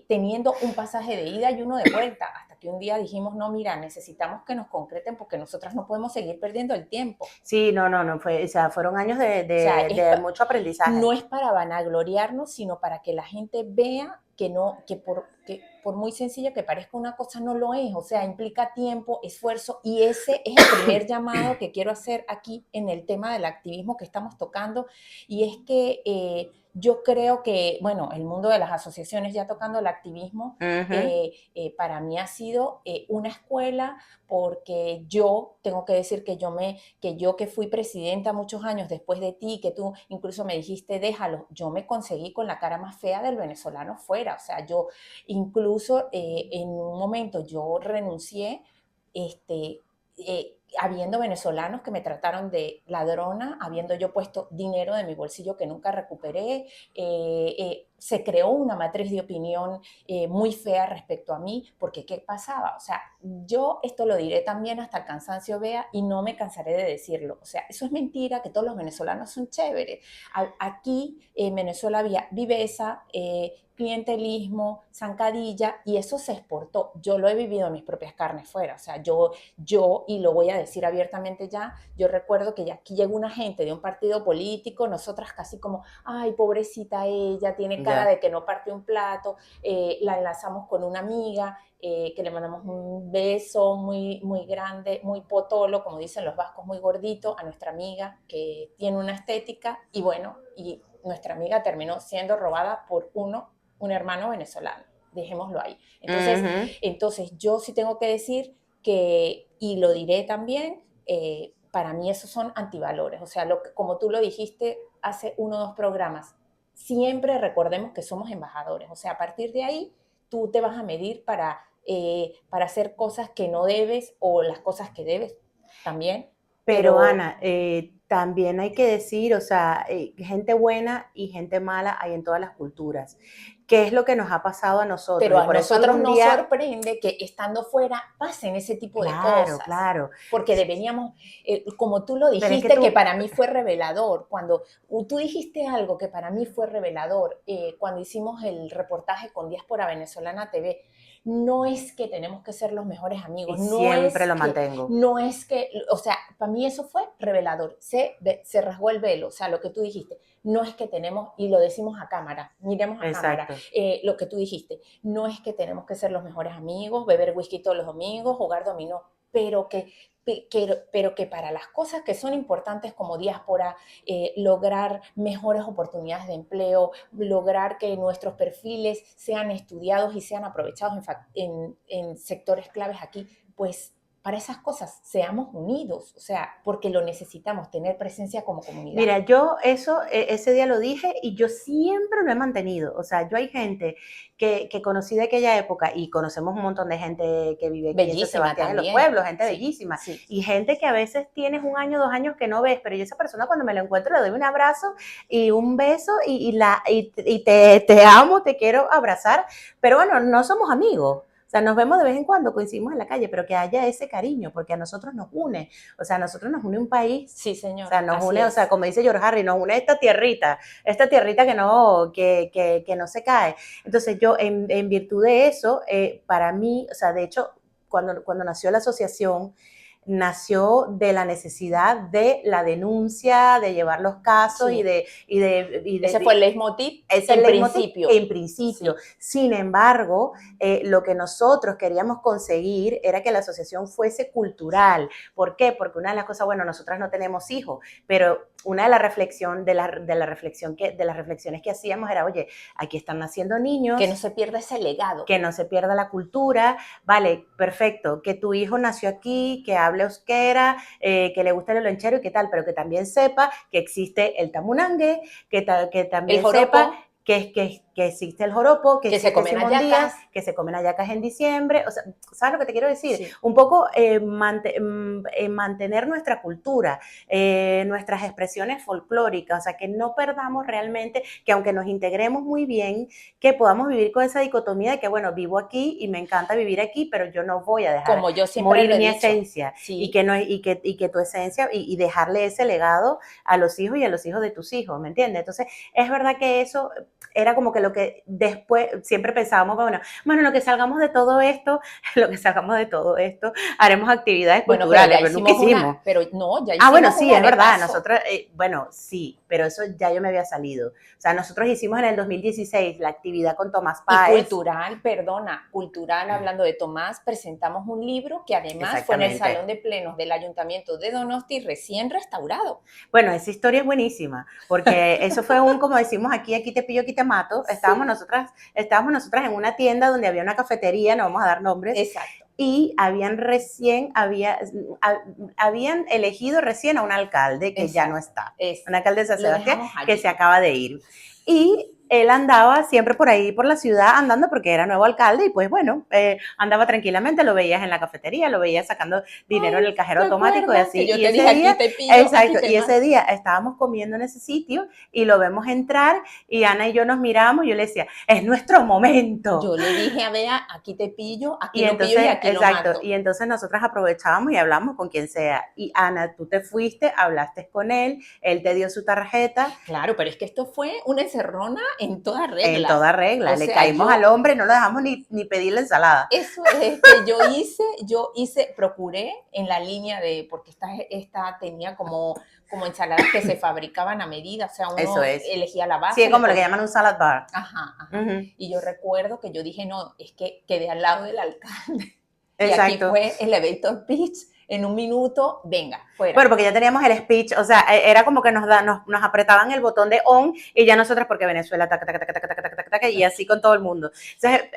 teniendo un pasaje de ida y uno de vuelta, hasta que un día dijimos, no, mira, necesitamos que nos concreten porque nosotras no podemos seguir perdiendo el tiempo. sí, no, o sea, fueron años O sea, de mucho aprendizaje. no es para vanagloriarnos, sino para que la gente vea que no, que por muy sencilla que parezca una cosa, no lo es. O sea, implica tiempo, esfuerzo, y ese es el primer llamado que quiero hacer aquí en el tema del activismo que estamos tocando. Y es que yo creo que, bueno, el mundo de las asociaciones, ya tocando el activismo, Ujú. para mí ha sido una escuela, porque yo tengo que decir que yo que fui presidenta muchos años después de ti, que tú incluso me dijiste, déjalo, yo me conseguí con la cara más fea del venezolano fuera. O sea, yo incluso en un momento yo renuncié, habiendo venezolanos que me trataron de ladrona, habiendo yo puesto dinero de mi bolsillo que nunca recuperé. Se creó una matriz de opinión muy fea respecto a mí, porque ¿qué pasaba? O sea, yo esto lo diré también hasta el cansancio, vea, y no me cansaré de decirlo. O sea, eso es mentira, que todos los venezolanos son chéveres. Aquí en Venezuela había viveza, clientelismo, zancadilla, y eso se exportó. Yo lo he vivido en mis propias carnes fuera. O sea, y lo voy a decir abiertamente ya, yo recuerdo que ya aquí llegó una gente de un partido político, nosotras casi como, ay, pobrecita ella, tiene cara Ya. de que no partió un plato, la enlazamos con una amiga, que le mandamos un beso muy, muy grande, muy potolo, como dicen los vascos, muy gordito, a nuestra amiga que tiene una estética, y bueno, y nuestra amiga terminó siendo robada por un hermano venezolano, dejémoslo ahí. Ujú. Entonces yo sí tengo que decir que, y lo diré también, para mí esos son antivalores. O sea, como tú lo dijiste hace uno o dos programas, siempre recordemos que somos embajadores. O sea, a partir de ahí tú te vas a medir para hacer cosas que no debes o las cosas que debes también, Pero pero, Ana, también hay que decir, o sea, gente buena y gente mala hay en todas las culturas. ¿Qué es lo que nos ha pasado a nosotros? pero Y a por eso nosotros algún nos día, sorprende que estando fuera pasen ese tipo de claro, cosas, claro, porque deberíamos, como tú lo pero es que dijiste, que tú, para mí fue revelador, cuando tú dijiste algo que para mí fue revelador, cuando hicimos el reportaje con Diáspora Venezolana TV. No es que tenemos que ser los mejores y amigos, siempre lo mantengo. o sea, para mí eso fue revelador, se rasgó el velo, o sea, lo que tú dijiste, no es que tenemos, y lo decimos a cámara, miremos a cámara, Exacto. lo que tú dijiste, no es que tenemos que ser los mejores amigos, beber whisky todos los domingos, jugar dominó. pero pero que para las cosas que son importantes como diáspora, lograr mejores oportunidades de empleo, lograr que nuestros perfiles sean estudiados y sean aprovechados en sectores claves aquí, pues para esas cosas seamos unidos, o sea, porque lo necesitamos, tener presencia como comunidad. Mira, yo eso, ese día lo dije y yo siempre lo he mantenido. O sea, yo hay gente que conocí de aquella época y conocemos un montón de gente que vive aquí en San Bellísima Sebastián, en los también, pueblos, gente sí, bellísima. sí. Y gente que a veces tienes 1 año, 2 años que no ves, pero yo esa persona cuando me la encuentro le doy un abrazo y un beso y te amo, te quiero abrazar. Pero bueno, no somos amigos. O sea, nos vemos de vez en cuando, coincidimos en la calle, pero que haya ese cariño, porque a nosotros nos une. O sea, a nosotros nos une un país. Sí, O señor, sea, nos así une, o sea, es. como dice George Harry, nos une esta tierrita que no se cae. Entonces yo, en virtud de eso, para mí, o sea, de hecho, cuando nació la asociación, nació de la necesidad de la denuncia, de llevar los casos Sí. Ese fue el leitmotiv es el en leitmotiv principio. en principio. Sí. Sin embargo, lo que nosotros queríamos conseguir era que la asociación fuese cultural. ¿Por qué? Porque una de las cosas, bueno, nosotras no tenemos hijos, pero una de, de las reflexiones que hacíamos era, oye, aquí están naciendo Que no niños, se pierda ese legado. que no se pierda la cultura, vale, perfecto, que tu hijo nació aquí, que hable euskera, que le guste el olenchero y qué tal, pero que también sepa que existe el tamunangue, que El también sepa joropo, que existe el joropo, que que se existe comen Simón Díaz, hallacas. que se comen hallacas en diciembre, o sea, ¿sabes lo que te quiero decir? Sí. Un poco mantener nuestra cultura, nuestras expresiones folclóricas, o sea, que no perdamos realmente, que aunque nos integremos muy bien, que podamos vivir con esa dicotomía de que, bueno, vivo aquí y me encanta vivir aquí, pero yo no voy a dejar Como yo siempre lo morir he mi dicho. esencia y Sí. que, no, y que tu esencia y dejarle ese legado a los hijos y a los hijos de tus hijos, ¿me entiendes? Entonces, es verdad que eso era como que lo que después siempre pensábamos, bueno, lo que salgamos de todo esto, lo que salgamos de todo esto, haremos actividades Bueno, pero culturales, ya pero nunca hicimos hicimos. una, pero no, ya Ah, bueno, hicimos sí, una es de verdad, paso. nosotros, bueno, sí, pero eso ya yo me había salido. O sea, nosotros hicimos en el 2016 la actividad con Tomás Y Páez. cultural, perdona, cultural, hablando de Tomás, presentamos un libro que además fue en el Exactamente. Salón de Plenos del Ayuntamiento de Donosti recién restaurado. Bueno, esa historia es buenísima, porque eso fue como decimos aquí te pillo, aquí te mato. Sí, Estábamos nosotras en una tienda donde había una cafetería, no vamos a dar nombres, exacto. y habían elegido recién a un alcalde que ya no Exacto. está, Es, una alcaldesa de lo Sebastián dejamos que se allí. acaba de ir. Y él andaba siempre por ahí, por la ciudad, andando porque era nuevo alcalde y pues bueno, andaba tranquilamente, lo veías en la cafetería, lo veías sacando dinero en Ay, el cajero ¿te automático y acuerdas que así. yo Y te ese dije aquí día, te pillo, aquí exacto, te y ese mato? día estábamos comiendo en ese sitio y lo vemos entrar y Ana y yo nos miramos y yo le decía, es nuestro momento. Yo le dije a Bea, aquí Y lo pillo y entonces, aquí lo exacto, mato. y entonces nosotras aprovechábamos y hablamos con quien sea. Y Ana, tú te fuiste, hablaste con él te dio su tarjeta Claro, pero es que esto fue una encerrona en toda en regla. toda regla. O Le sea, caímos al hombre, no lo dejamos ni pedir la ensalada. eso es que procuré en la línea de, porque esta tenía como ensaladas que se fabricaban a medida, o sea, Eso uno es. elegía la Sí, es base, le como lo que ponía, llaman un salad bar. ajá, ajá. Uh-huh. Y yo recuerdo que yo dije, no, es que quedé al lado del alcalde. Y aquí Exacto. fue elevator pitch, en un minuto, venga, fuera. Bueno, porque ya teníamos el speech, o sea, era como que nos apretaban el botón de on y ya nosotras, porque Venezuela, taca, taca, taca, taca, taca, taca, taca, y así con todo el mundo.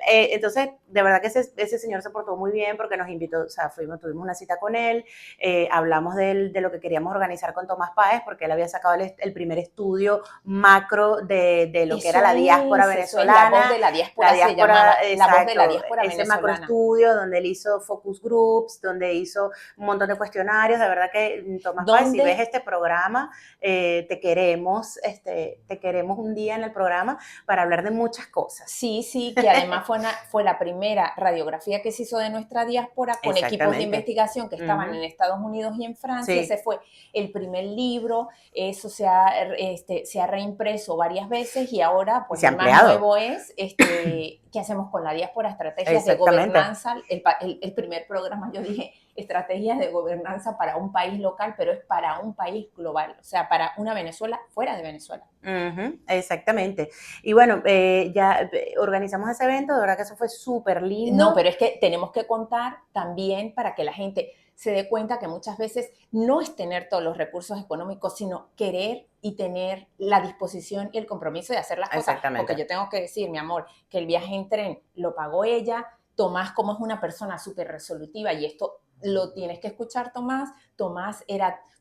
Entonces de verdad que ese señor se portó muy bien porque nos invitó, o sea, tuvimos una cita con él, hablamos de lo que queríamos organizar con Tomás Páez, porque él había sacado el primer estudio macro de lo que era la diáspora Eso es, la voz venezolana, de la la diáspora se diáspora, llamaba, la voz de la exacto, diáspora ese macro venezolana. estudio donde él hizo focus groups, donde hizo un montón de cuestionarios, de verdad que Tomás Páez, si ves ¿Dónde? este programa, te queremos un día en el programa para hablar de muchas cosas. Sí, sí, que además fue la primera radiografía que se hizo de nuestra diáspora con equipos de Exactamente. investigación que estaban Uh-huh. en Estados Unidos y en Francia. Sí. Ese fue el primer libro, eso se ha reimpreso varias veces y ahora Y pues se ha el más ampliado. nuevo es ¿qué hacemos con la diáspora? Estrategias de Exactamente. gobernanza. El primer programa yo dije estrategias de gobernanza para un país local, pero es para un país global, o sea, para una Venezuela fuera de Venezuela. Uh-huh, exactamente. Y bueno, ya organizamos ese evento, de verdad que eso fue súper No, lindo. pero es que tenemos que contar también para que la gente se dé cuenta que muchas veces no es tener todos los recursos económicos, sino querer y tener la disposición y el compromiso de hacer las cosas. Porque Exactamente. yo tengo que decir, mi amor, que el viaje en tren lo pagó ella. Tomás, como es una persona súper resolutiva, y esto lo tienes que escuchar, Tomás. Tomás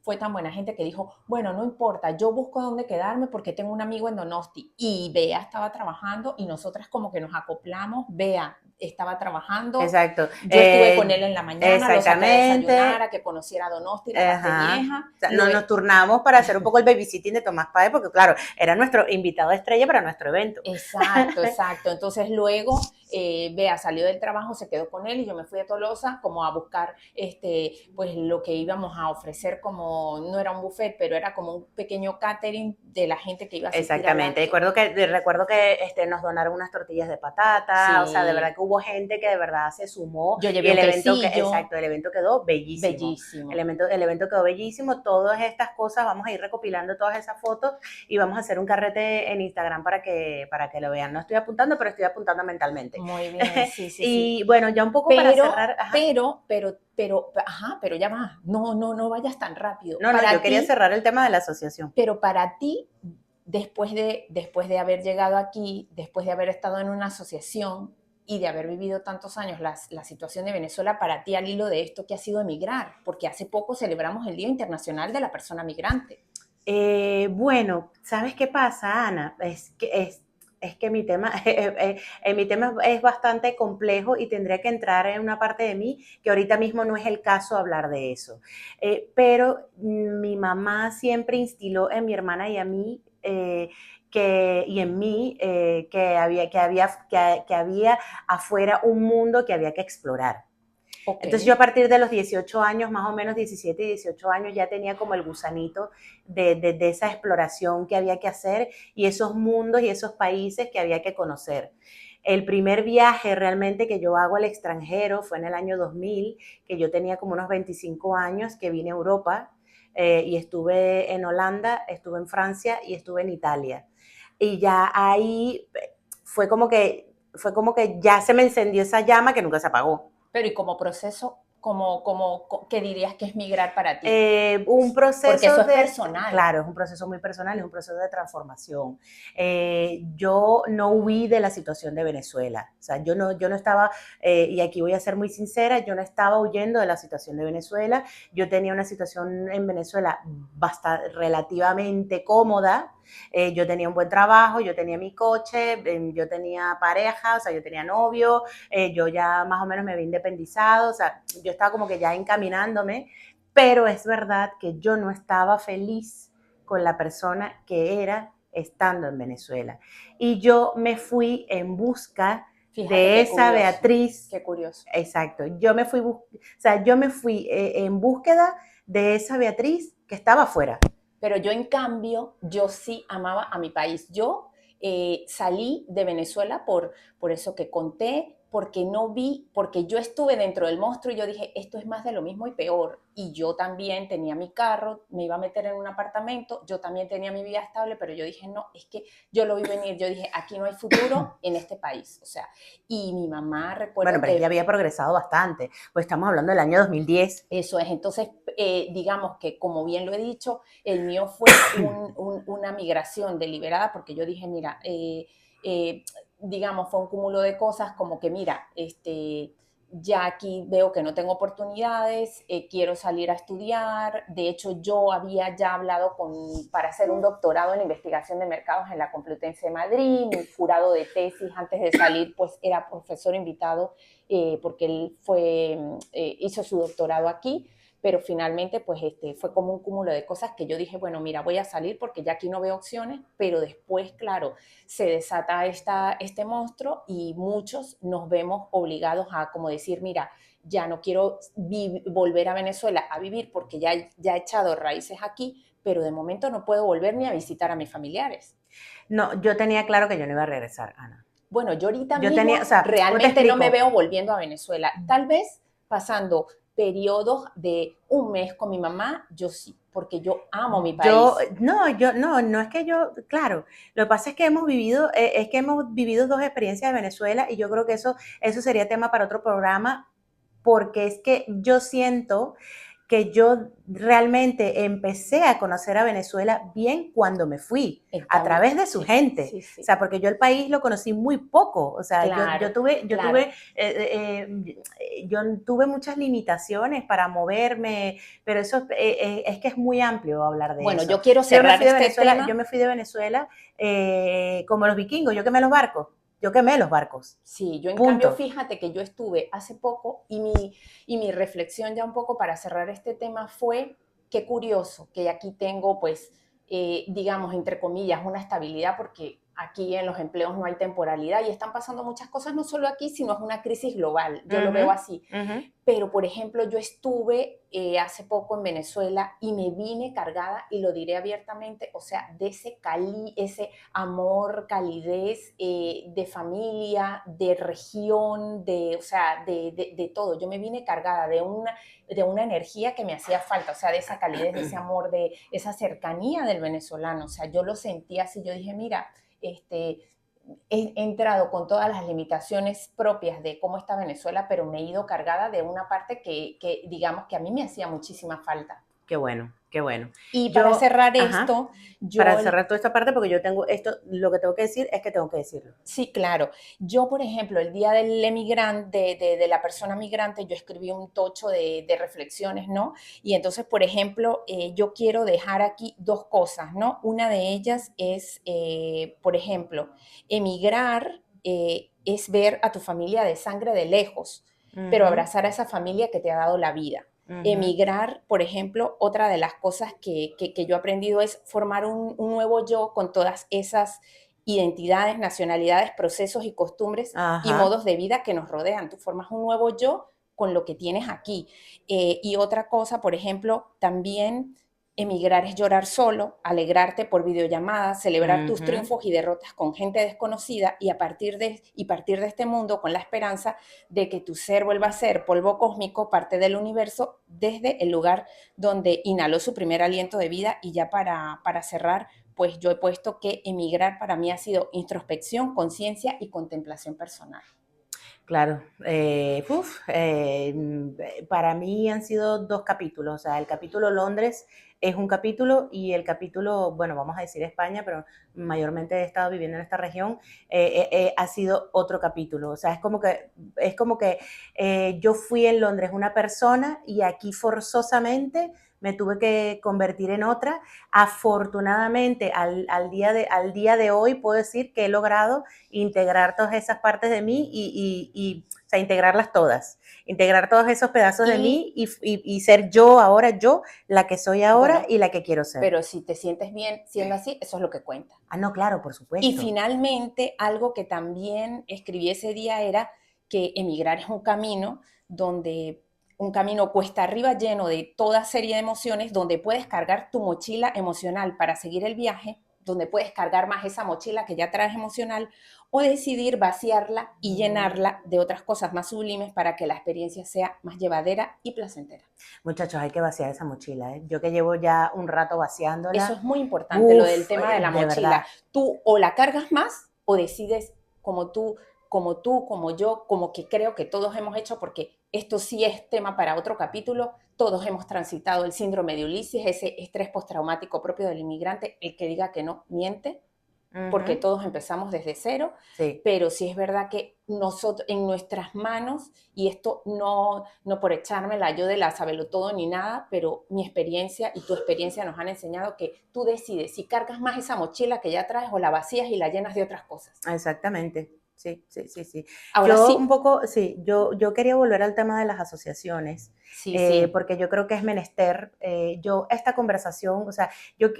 fue tan buena gente que dijo, bueno, no importa, yo busco dónde quedarme porque tengo un amigo en Donosti. Y Bea estaba trabajando y nosotras como que nos acoplamos. Bea estaba trabajando, Exacto. yo estuve con él en la mañana, lo saqué a desayunar, Exactamente. a que conociera a Donosti, la parte Ajá. vieja. O sea, nos turnamos para hacer un poco el babysitting de Tomás Páez, porque claro, era nuestro invitado estrella para nuestro evento. Exacto, exacto. Entonces luego Bea salió del trabajo, se quedó con él y yo me fui a Tolosa como a buscar pues lo que íbamos a ofrecer, como no era un buffet, pero era como un pequeño catering de la gente que iba a asistir al Exactamente. acto. Recuerdo que nos donaron unas tortillas de patata, o sea, de verdad Sí, que hubo gente que de verdad se sumó yo y llevé un quesillo, el evento quedó bellísimo. bellísimo. El evento quedó bellísimo. Todas estas cosas, vamos a ir recopilando todas esas fotos y vamos a hacer un carrete en Instagram para que lo vean. No estoy apuntando, pero estoy apuntando mentalmente. Muy bien, sí, sí, sí. Y bueno, ya un poco para Pero, cerrar, ajá. pero ya va, no vayas tan rápido. No, yo quería cerrar el tema de la asociación. Pero para ti, después de haber llegado aquí, después de haber estado en una asociación y de haber vivido tantos años la situación de Venezuela, para ti al hilo de esto, ¿qué ha sido emigrar? Porque hace poco celebramos el Día Internacional de la Persona Migrante. Bueno, ¿sabes qué pasa, Ana? Es que mi tema es bastante complejo y tendría que entrar en una parte de mí que ahorita mismo no es el caso hablar de eso. Pero mi mamá siempre instiló en mi hermana y a mí y en mí que había afuera un mundo que había que explorar. Ok, Entonces yo a partir de los 18 años, más o menos 17 y 18 años, ya tenía como el gusanito de esa exploración que había que hacer y esos mundos y esos países que había que conocer. El primer viaje realmente que yo hago al extranjero fue en el año 2000, que yo tenía como unos 25 años, que vine a Europa y estuve en Holanda, estuve en Francia y estuve en Italia. Y ya ahí fue como que ya se me encendió esa llama que nunca se apagó. pero y como proceso, ¿qué dirías que es migrar para ti? Un Porque proceso eso es de, personal. claro, es un proceso muy personal, es un proceso de transformación. Yo no huí de la situación de Venezuela, o sea, yo no estaba, y aquí voy a ser muy sincera, yo no estaba huyendo de la situación de Venezuela, yo tenía una situación en Venezuela bastante, relativamente cómoda, yo tenía un buen trabajo, yo tenía mi coche, yo tenía pareja, o sea, yo tenía novio, yo ya más o menos me había independizado, o sea, yo estaba como que ya encaminándome, pero es verdad que yo no estaba feliz con la persona que era estando en Venezuela. Y yo me fui en busca Fíjate de qué esa curioso, Beatriz, qué curioso. exacto, o sea, yo me fui en búsqueda de esa Beatriz que estaba afuera. Pero yo, en cambio, yo sí amaba a mi país. Yo salí de Venezuela por eso que conté, porque no vi, porque yo estuve dentro del monstruo y yo dije, esto es más de lo mismo y peor. Y yo también tenía mi carro, me iba a meter en un apartamento, yo también tenía mi vida estable, pero yo dije, no, es que yo lo vi venir, yo dije, aquí no hay futuro en este país. O sea, y mi mamá, Bueno, recuerdo pero es que ya que había progresado bastante, pues estamos hablando del año 2010. eso es. Entonces, digamos que, como bien lo he dicho, el mío fue una migración deliberada porque yo dije, mira, eh, digamos, fue un cúmulo de cosas como que, mira, ya aquí veo que no tengo oportunidades, quiero salir a estudiar. De hecho, yo había ya hablado para hacer un doctorado en investigación de mercados en la Complutense de Madrid. Mi jurado de tesis antes de salir, pues era profesor invitado porque él hizo su doctorado aquí, pero finalmente pues fue como un cúmulo de cosas que yo dije, bueno, mira, voy a salir porque ya aquí no veo opciones, pero después, claro, se desata este monstruo y muchos nos vemos obligados a como decir, mira, ya no quiero volver a Venezuela a vivir porque ya he echado raíces aquí, pero de momento no puedo volver ni a visitar a mis familiares. No, yo tenía claro que yo no iba a regresar, Ana. Bueno, yo ahorita Yo tenía, o mismo sea, ¿cómo te realmente no me explico? veo volviendo a Venezuela. Tal vez pasando periodos de un mes con mi mamá, yo sí, porque yo amo mi país. No es que yo, claro, lo que pasa es que hemos vivido dos experiencias de Venezuela y yo creo que eso sería tema para otro programa, porque es que yo siento que yo realmente empecé a conocer a Venezuela bien cuando me fui, En a cambio, través de su sí, gente. sí, O sí. sea, porque yo el país lo conocí muy poco. O sea, Claro, claro. yo tuve muchas limitaciones para moverme, pero eso es que es muy amplio hablar de Bueno, eso. yo quiero Yo me cerrar fui de este Venezuela, yo tema. me fui de Venezuela como los vikingos, yo quemé los barcos. Yo quemé los barcos. Sí, yo en cambio, Punto. fíjate que yo estuve hace poco y mi reflexión ya un poco para cerrar este tema fue, qué curioso que aquí tengo pues, digamos, entre comillas, una estabilidad porque aquí en los empleos no hay temporalidad y están pasando muchas cosas, no solo aquí, sino es una crisis global, yo lo Ujú, veo así. ujú. Pero, por ejemplo, yo estuve hace poco en Venezuela y me vine cargada, y lo diré abiertamente, o sea, de ese amor, calidez de familia, de región, o sea, de todo. Yo me vine cargada de una energía que me hacía falta, o sea, de esa calidez, de ese amor, de esa cercanía del venezolano. O sea, yo lo sentía así, yo dije, mira, he entrado con todas las limitaciones propias de cómo está Venezuela, pero me he ido cargada de una parte digamos, que a mí me hacía muchísima falta. Qué bueno, qué bueno. Y para Yo, cerrar ajá, esto, para yo cerrar toda esta parte, porque yo tengo esto, lo que tengo que decir es que tengo que decirlo. Sí, claro. Yo, por ejemplo, el día del emigrante, de la persona migrante, yo escribí un tocho de reflexiones, ¿no? Y entonces, por ejemplo, yo quiero dejar aquí dos cosas, ¿no? Una de ellas es, por ejemplo, emigrar es ver a tu familia de sangre de lejos, pero Ujú, abrazar a esa familia que te ha dado la vida. ujú. Emigrar, por ejemplo, otra de las cosas que yo he aprendido es formar un nuevo yo con todas esas identidades, nacionalidades, procesos y costumbres y Ajá. modos de vida que nos rodean. Tú formas un nuevo yo con lo que tienes aquí. Y otra cosa, por ejemplo, también emigrar es llorar solo, alegrarte por videollamada, celebrar tus Ujú. triunfos y derrotas con gente desconocida y partir de este mundo con la esperanza de que tu ser vuelva a ser polvo cósmico, parte del universo, desde el lugar donde inhaló su primer aliento de vida. Y ya para cerrar, pues yo he puesto que emigrar para mí ha sido introspección, conciencia y contemplación personal. Claro, para mí han sido dos capítulos, o sea, el capítulo Londres es un capítulo y el capítulo, bueno, vamos a decir España, pero mayormente he estado viviendo en esta región, ha sido otro capítulo, o sea, es como que yo fui en Londres una persona y aquí forzosamente me tuve que convertir en otra. Afortunadamente, al día de hoy puedo decir que he logrado integrar todas esas partes de mí o sea, integrarlas todas, integrar todos esos pedazos de Y mí y ser yo ahora, yo, la que soy ahora bueno, y la que quiero ser. pero si te sientes bien siendo así, eso es lo que cuenta. Ah, no, claro, por Y supuesto. finalmente, algo que también escribí ese día era que emigrar es un camino donde un camino cuesta arriba lleno de toda serie de emociones, donde puedes cargar tu mochila emocional para seguir el viaje, donde puedes cargar más esa mochila que ya traes emocional, o decidir vaciarla y llenarla de otras cosas más sublimes para que la experiencia sea más llevadera y placentera. Muchachos, hay que vaciar esa mochila, ¿eh? Yo que llevo ya un rato Eso vaciándola, es muy importante, lo del uff, tema de la de mochila. verdad. Tú o la cargas más o decides como yo, como que creo que todos hemos hecho, porque esto sí es tema para otro capítulo, todos hemos transitado el síndrome de Ulises, ese estrés postraumático propio del inmigrante. El que diga que no, miente, porque Ujú, todos empezamos desde cero, sí. pero sí es verdad que nosotros, en nuestras manos, y esto no por echármela yo de la sabelo todo ni nada, pero mi experiencia y tu experiencia nos han enseñado que tú decides si cargas más esa mochila que ya traes o la vacías y la llenas de otras cosas. Exactamente. Sí, sí, sí, sí. Ahora Yo un sí, poy sí, yo quería volver al tema de las asociaciones, sí, sí, porque yo creo que es menester, yo esta conversación, o sea, yo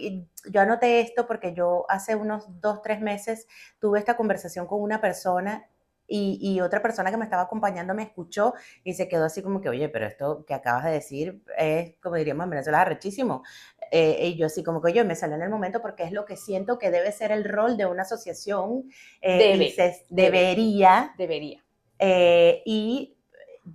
anoté esto porque yo hace unos 2 3 meses tuve esta conversación con una persona y otra persona que me estaba acompañando me escuchó y se quedó así como que, oye, pero esto que acabas de decir es, como diríamos en Venezuela, arrechísimo. Y yo así como que, oye, me salió en el momento porque es lo que siento que debe ser el rol de una asociación y debe, se debe, debería, debería. y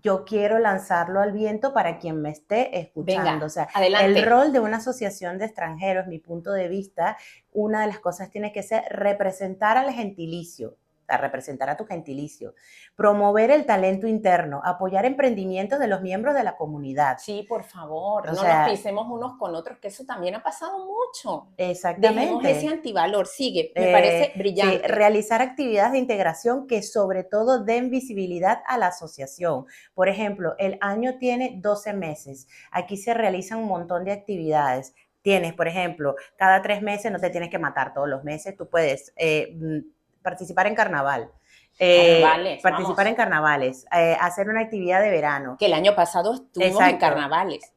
yo quiero lanzarlo al viento para quien me esté escuchando. O Venga, sea, el adelante. rol de una asociación de extranjeros, mi punto de vista, una de las cosas tiene que ser representar al gentilicio. a representar a tu gentilicio, promover el talento interno, apoyar emprendimientos de los miembros de la comunidad. Sí, por favor, O no nos sea, pisemos unos con otros, que eso también ha pasado mucho. Dejemos ese exactamente. antivalor, sigue, me parece Sí, brillante. realizar actividades de integración que sobre todo den visibilidad a la asociación. Por ejemplo, el año tiene 12 meses. Aquí se realizan un montón de actividades. Tienes, por ejemplo, cada 3 meses no te tienes que matar todos los meses. Tú puedes participar en carnaval, Carnavales, vamos, hacer una actividad de verano. que el año pasado estuvimos en Exacto. carnavales.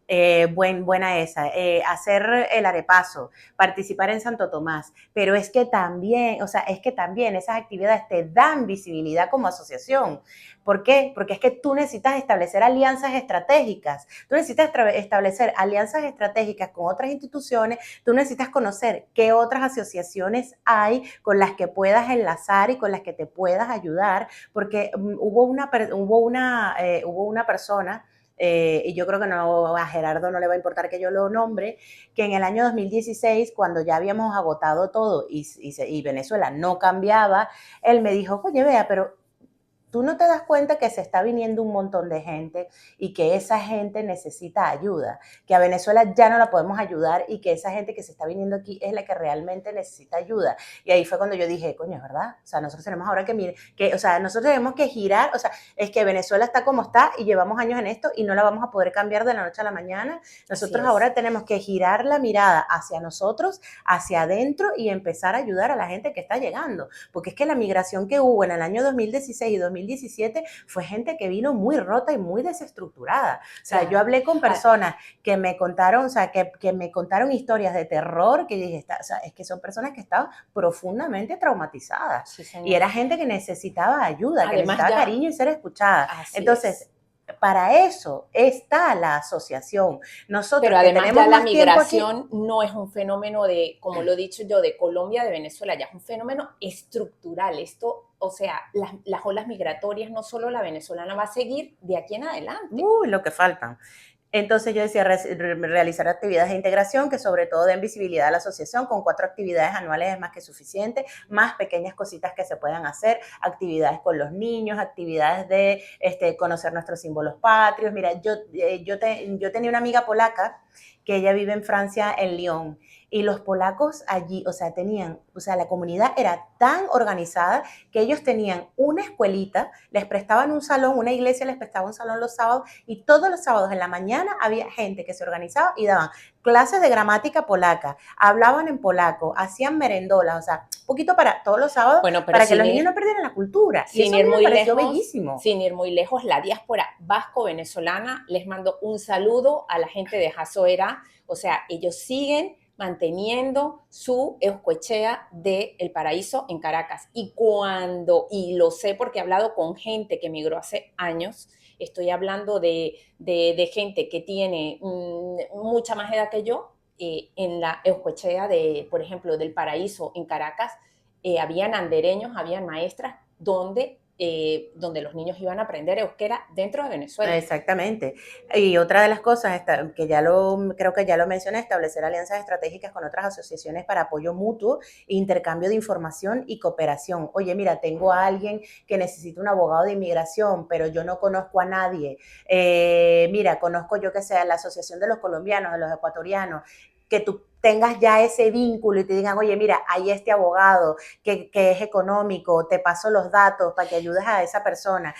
Buena esa, hacer el arepaso, participar en Santo Tomás, pero es que también, o sea, es que también esas actividades te dan visibilidad como asociación. ¿Por qué? Porque es que tú necesitas establecer alianzas estratégicas, tú necesitas establecer alianzas estratégicas con otras instituciones, tú necesitas conocer qué otras asociaciones hay con las que puedas enlazar y con las que te puedas ayudar, porque hubo una persona y yo creo que no, a Gerardo no le va a importar que yo lo nombre, que en el año 2016, cuando ya habíamos agotado todo y Venezuela no cambiaba, él me dijo, oye, vea, pero tú no te das cuenta que se está viniendo un montón de gente y que esa gente necesita ayuda, que a Venezuela ya no la podemos ayudar y que esa gente que se está viniendo aquí es la que realmente necesita ayuda. Y ahí fue cuando yo dije, coño, es verdad, o sea, nosotros tenemos ahora o sea, nosotros tenemos que girar, o sea, es que Venezuela está como está y llevamos años en esto y no la vamos a poder cambiar de la noche a la mañana. Así Nosotros es. ahora tenemos que girar la mirada hacia nosotros, hacia adentro y empezar a ayudar a la gente que está llegando, porque es que la migración que hubo en el año 2016 y 2017 fue gente que vino muy rota y muy desestructurada. O sea, yo Claro. hablé con Ah, personas que me contaron, o sea, que me contaron historias de terror, que dije, o sea, es que son personas que estaban profundamente traumatizadas. sí, Y señor. era gente que necesitaba ayuda, que Además necesitaba ya, cariño y ser escuchada. así Entonces, es. para eso está la asociación. Pero Nosotros que además ya tenemos la más tiempo aquí, migración no es un fenómeno de, como lo he dicho yo, de Colombia, de Venezuela, ya es un fenómeno estructural. Esto, o sea, las olas migratorias, no solo la venezolana va a seguir de aquí en adelante. lo que faltan. Entonces yo decía realizar actividades de integración que sobre todo den visibilidad a la asociación, con 4 actividades anuales es más que suficiente, más pequeñas cositas que se puedan hacer, actividades con los niños, actividades de conocer nuestros símbolos patrios. Mira, yo tenía una amiga polaca que ella vive en Francia, en Lyon, y los polacos allí, o sea, la comunidad era tan organizada que ellos tenían una escuelita, les prestaban un salón, una iglesia les prestaba un salón los sábados, y todos los sábados en la mañana había gente que se organizaba y daban clases de gramática polaca, hablaban en polaco, hacían merendolas, o sea, un poquito para todos los sábados, Bueno, pero para que los niños no perdieran la cultura. Y eso a mí me pareció bellísimo. sin ir muy lejos, la diáspora vasco-venezolana, les mando un saludo a la gente de Jasoera, o sea, ellos siguen manteniendo su Euskoechea de El Paraíso en Caracas. Y lo sé porque he hablado con gente que migró hace años, estoy hablando de gente que tiene mucha más edad que yo, en la Euskoechea de, por ejemplo, del Paraíso en Caracas, habían andereños, habían maestras donde los niños iban a aprender euskera dentro de Venezuela. Exactamente. Y otra de las cosas que creo que ya lo mencioné, establecer alianzas estratégicas con otras asociaciones para apoyo mutuo, intercambio de información y cooperación. Oye, mira, tengo a alguien que necesita un abogado de inmigración, pero yo no conozco a nadie. Mira, conozco yo que sea la Asociación de los Colombianos, de los Ecuatorianos, que tú tengas ya ese vínculo y te digan, oye, mira, hay este abogado que es económico, te paso los datos para que ayudes a esa persona.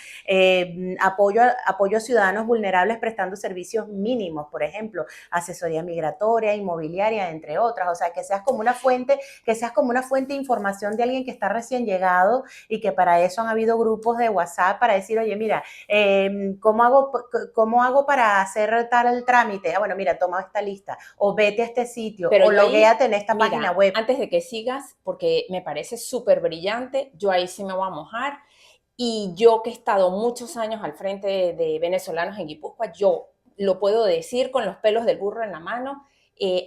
Apoyo a ciudadanos vulnerables prestando servicios mínimos, por ejemplo, asesoría migratoria, inmobiliaria, entre otras. O sea, que seas como una fuente de información de alguien que está recién llegado y que para eso han habido grupos de WhatsApp para decir, oye, mira, ¿cómo hago para hacer tal trámite? Ah, bueno, mira, toma esta lista o vete a este sitio Pero o yo ahí, loguéate en esta página mira, web. antes de que sigas, porque me parece súper brillante, yo ahí sí me voy a mojar. Y yo que he estado muchos años al frente de venezolanos en Guipúzcoa, yo lo puedo decir con los pelos del burro en la mano,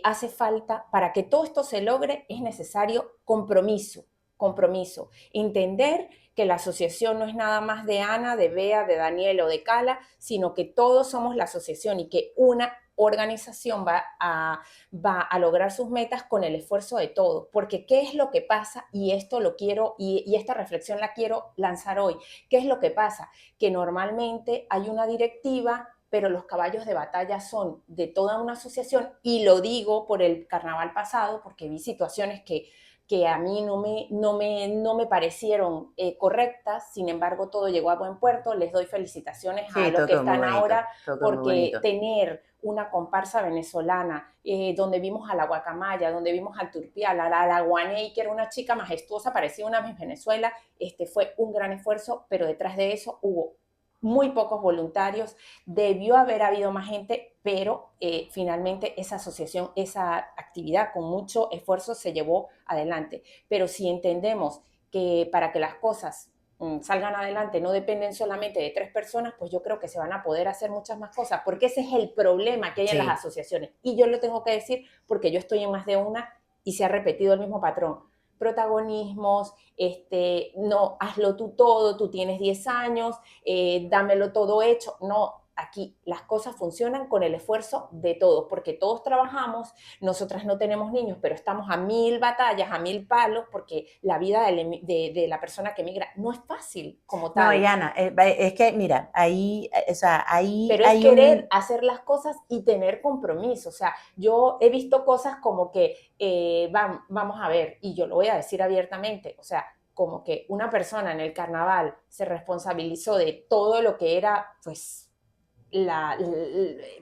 hace falta, para que todo esto se logre, es necesario compromiso, compromiso. Entender que la asociación no es nada más de Ana, de Bea, de Daniel o de Cala, sino que todos somos la asociación y que una organización va a lograr sus metas con el esfuerzo de todos. Porque ¿qué es lo que pasa? Y esto lo quiero, y esta reflexión la quiero lanzar hoy. ¿Qué es lo que pasa? Que normalmente hay una directiva, pero los caballos de batalla son de toda una asociación, y lo digo por el carnaval pasado, porque vi situaciones que a mí no me parecieron correctas. Sin embargo, todo llegó a buen puerto. Les doy felicitaciones a Sí, los todo que quedó muy están bonito, ahora, todo quedó muy porque bonito. tener una comparsa venezolana, donde vimos a la Guacamaya, donde vimos al Turpial, a la Guaney, que era una chica majestuosa, parecía una Miss Venezuela, fue un gran esfuerzo, pero detrás de eso hubo muy pocos voluntarios. Debió haber habido más gente, pero finalmente esa asociación, esa actividad con mucho esfuerzo se llevó adelante. Pero si entendemos que para que las cosas salgan adelante no dependen solamente de 3 personas, pues yo creo que se van a poder hacer muchas más cosas, porque ese es el problema que hay en las Sí. asociaciones. Y yo lo tengo que decir porque yo estoy en más de una y se ha repetido el mismo patrón. Protagonismos, no, hazlo tú todo, tú tienes 10 años, dámelo todo hecho. No, aquí las cosas funcionan con el esfuerzo de todos, porque todos trabajamos. Nosotras no tenemos niños, pero estamos a 1000 batallas, a 1000 palos, porque la vida de la persona que migra no es fácil como No, y tal. Ana, es que, mira, ahí, o sea, ahí Pero es hay querer un, hacer las cosas y tener compromiso. O sea, yo he visto cosas como que, vamos a ver, y yo lo voy a decir abiertamente, o sea, como que una persona en el carnaval se responsabilizó de todo lo que era, pues,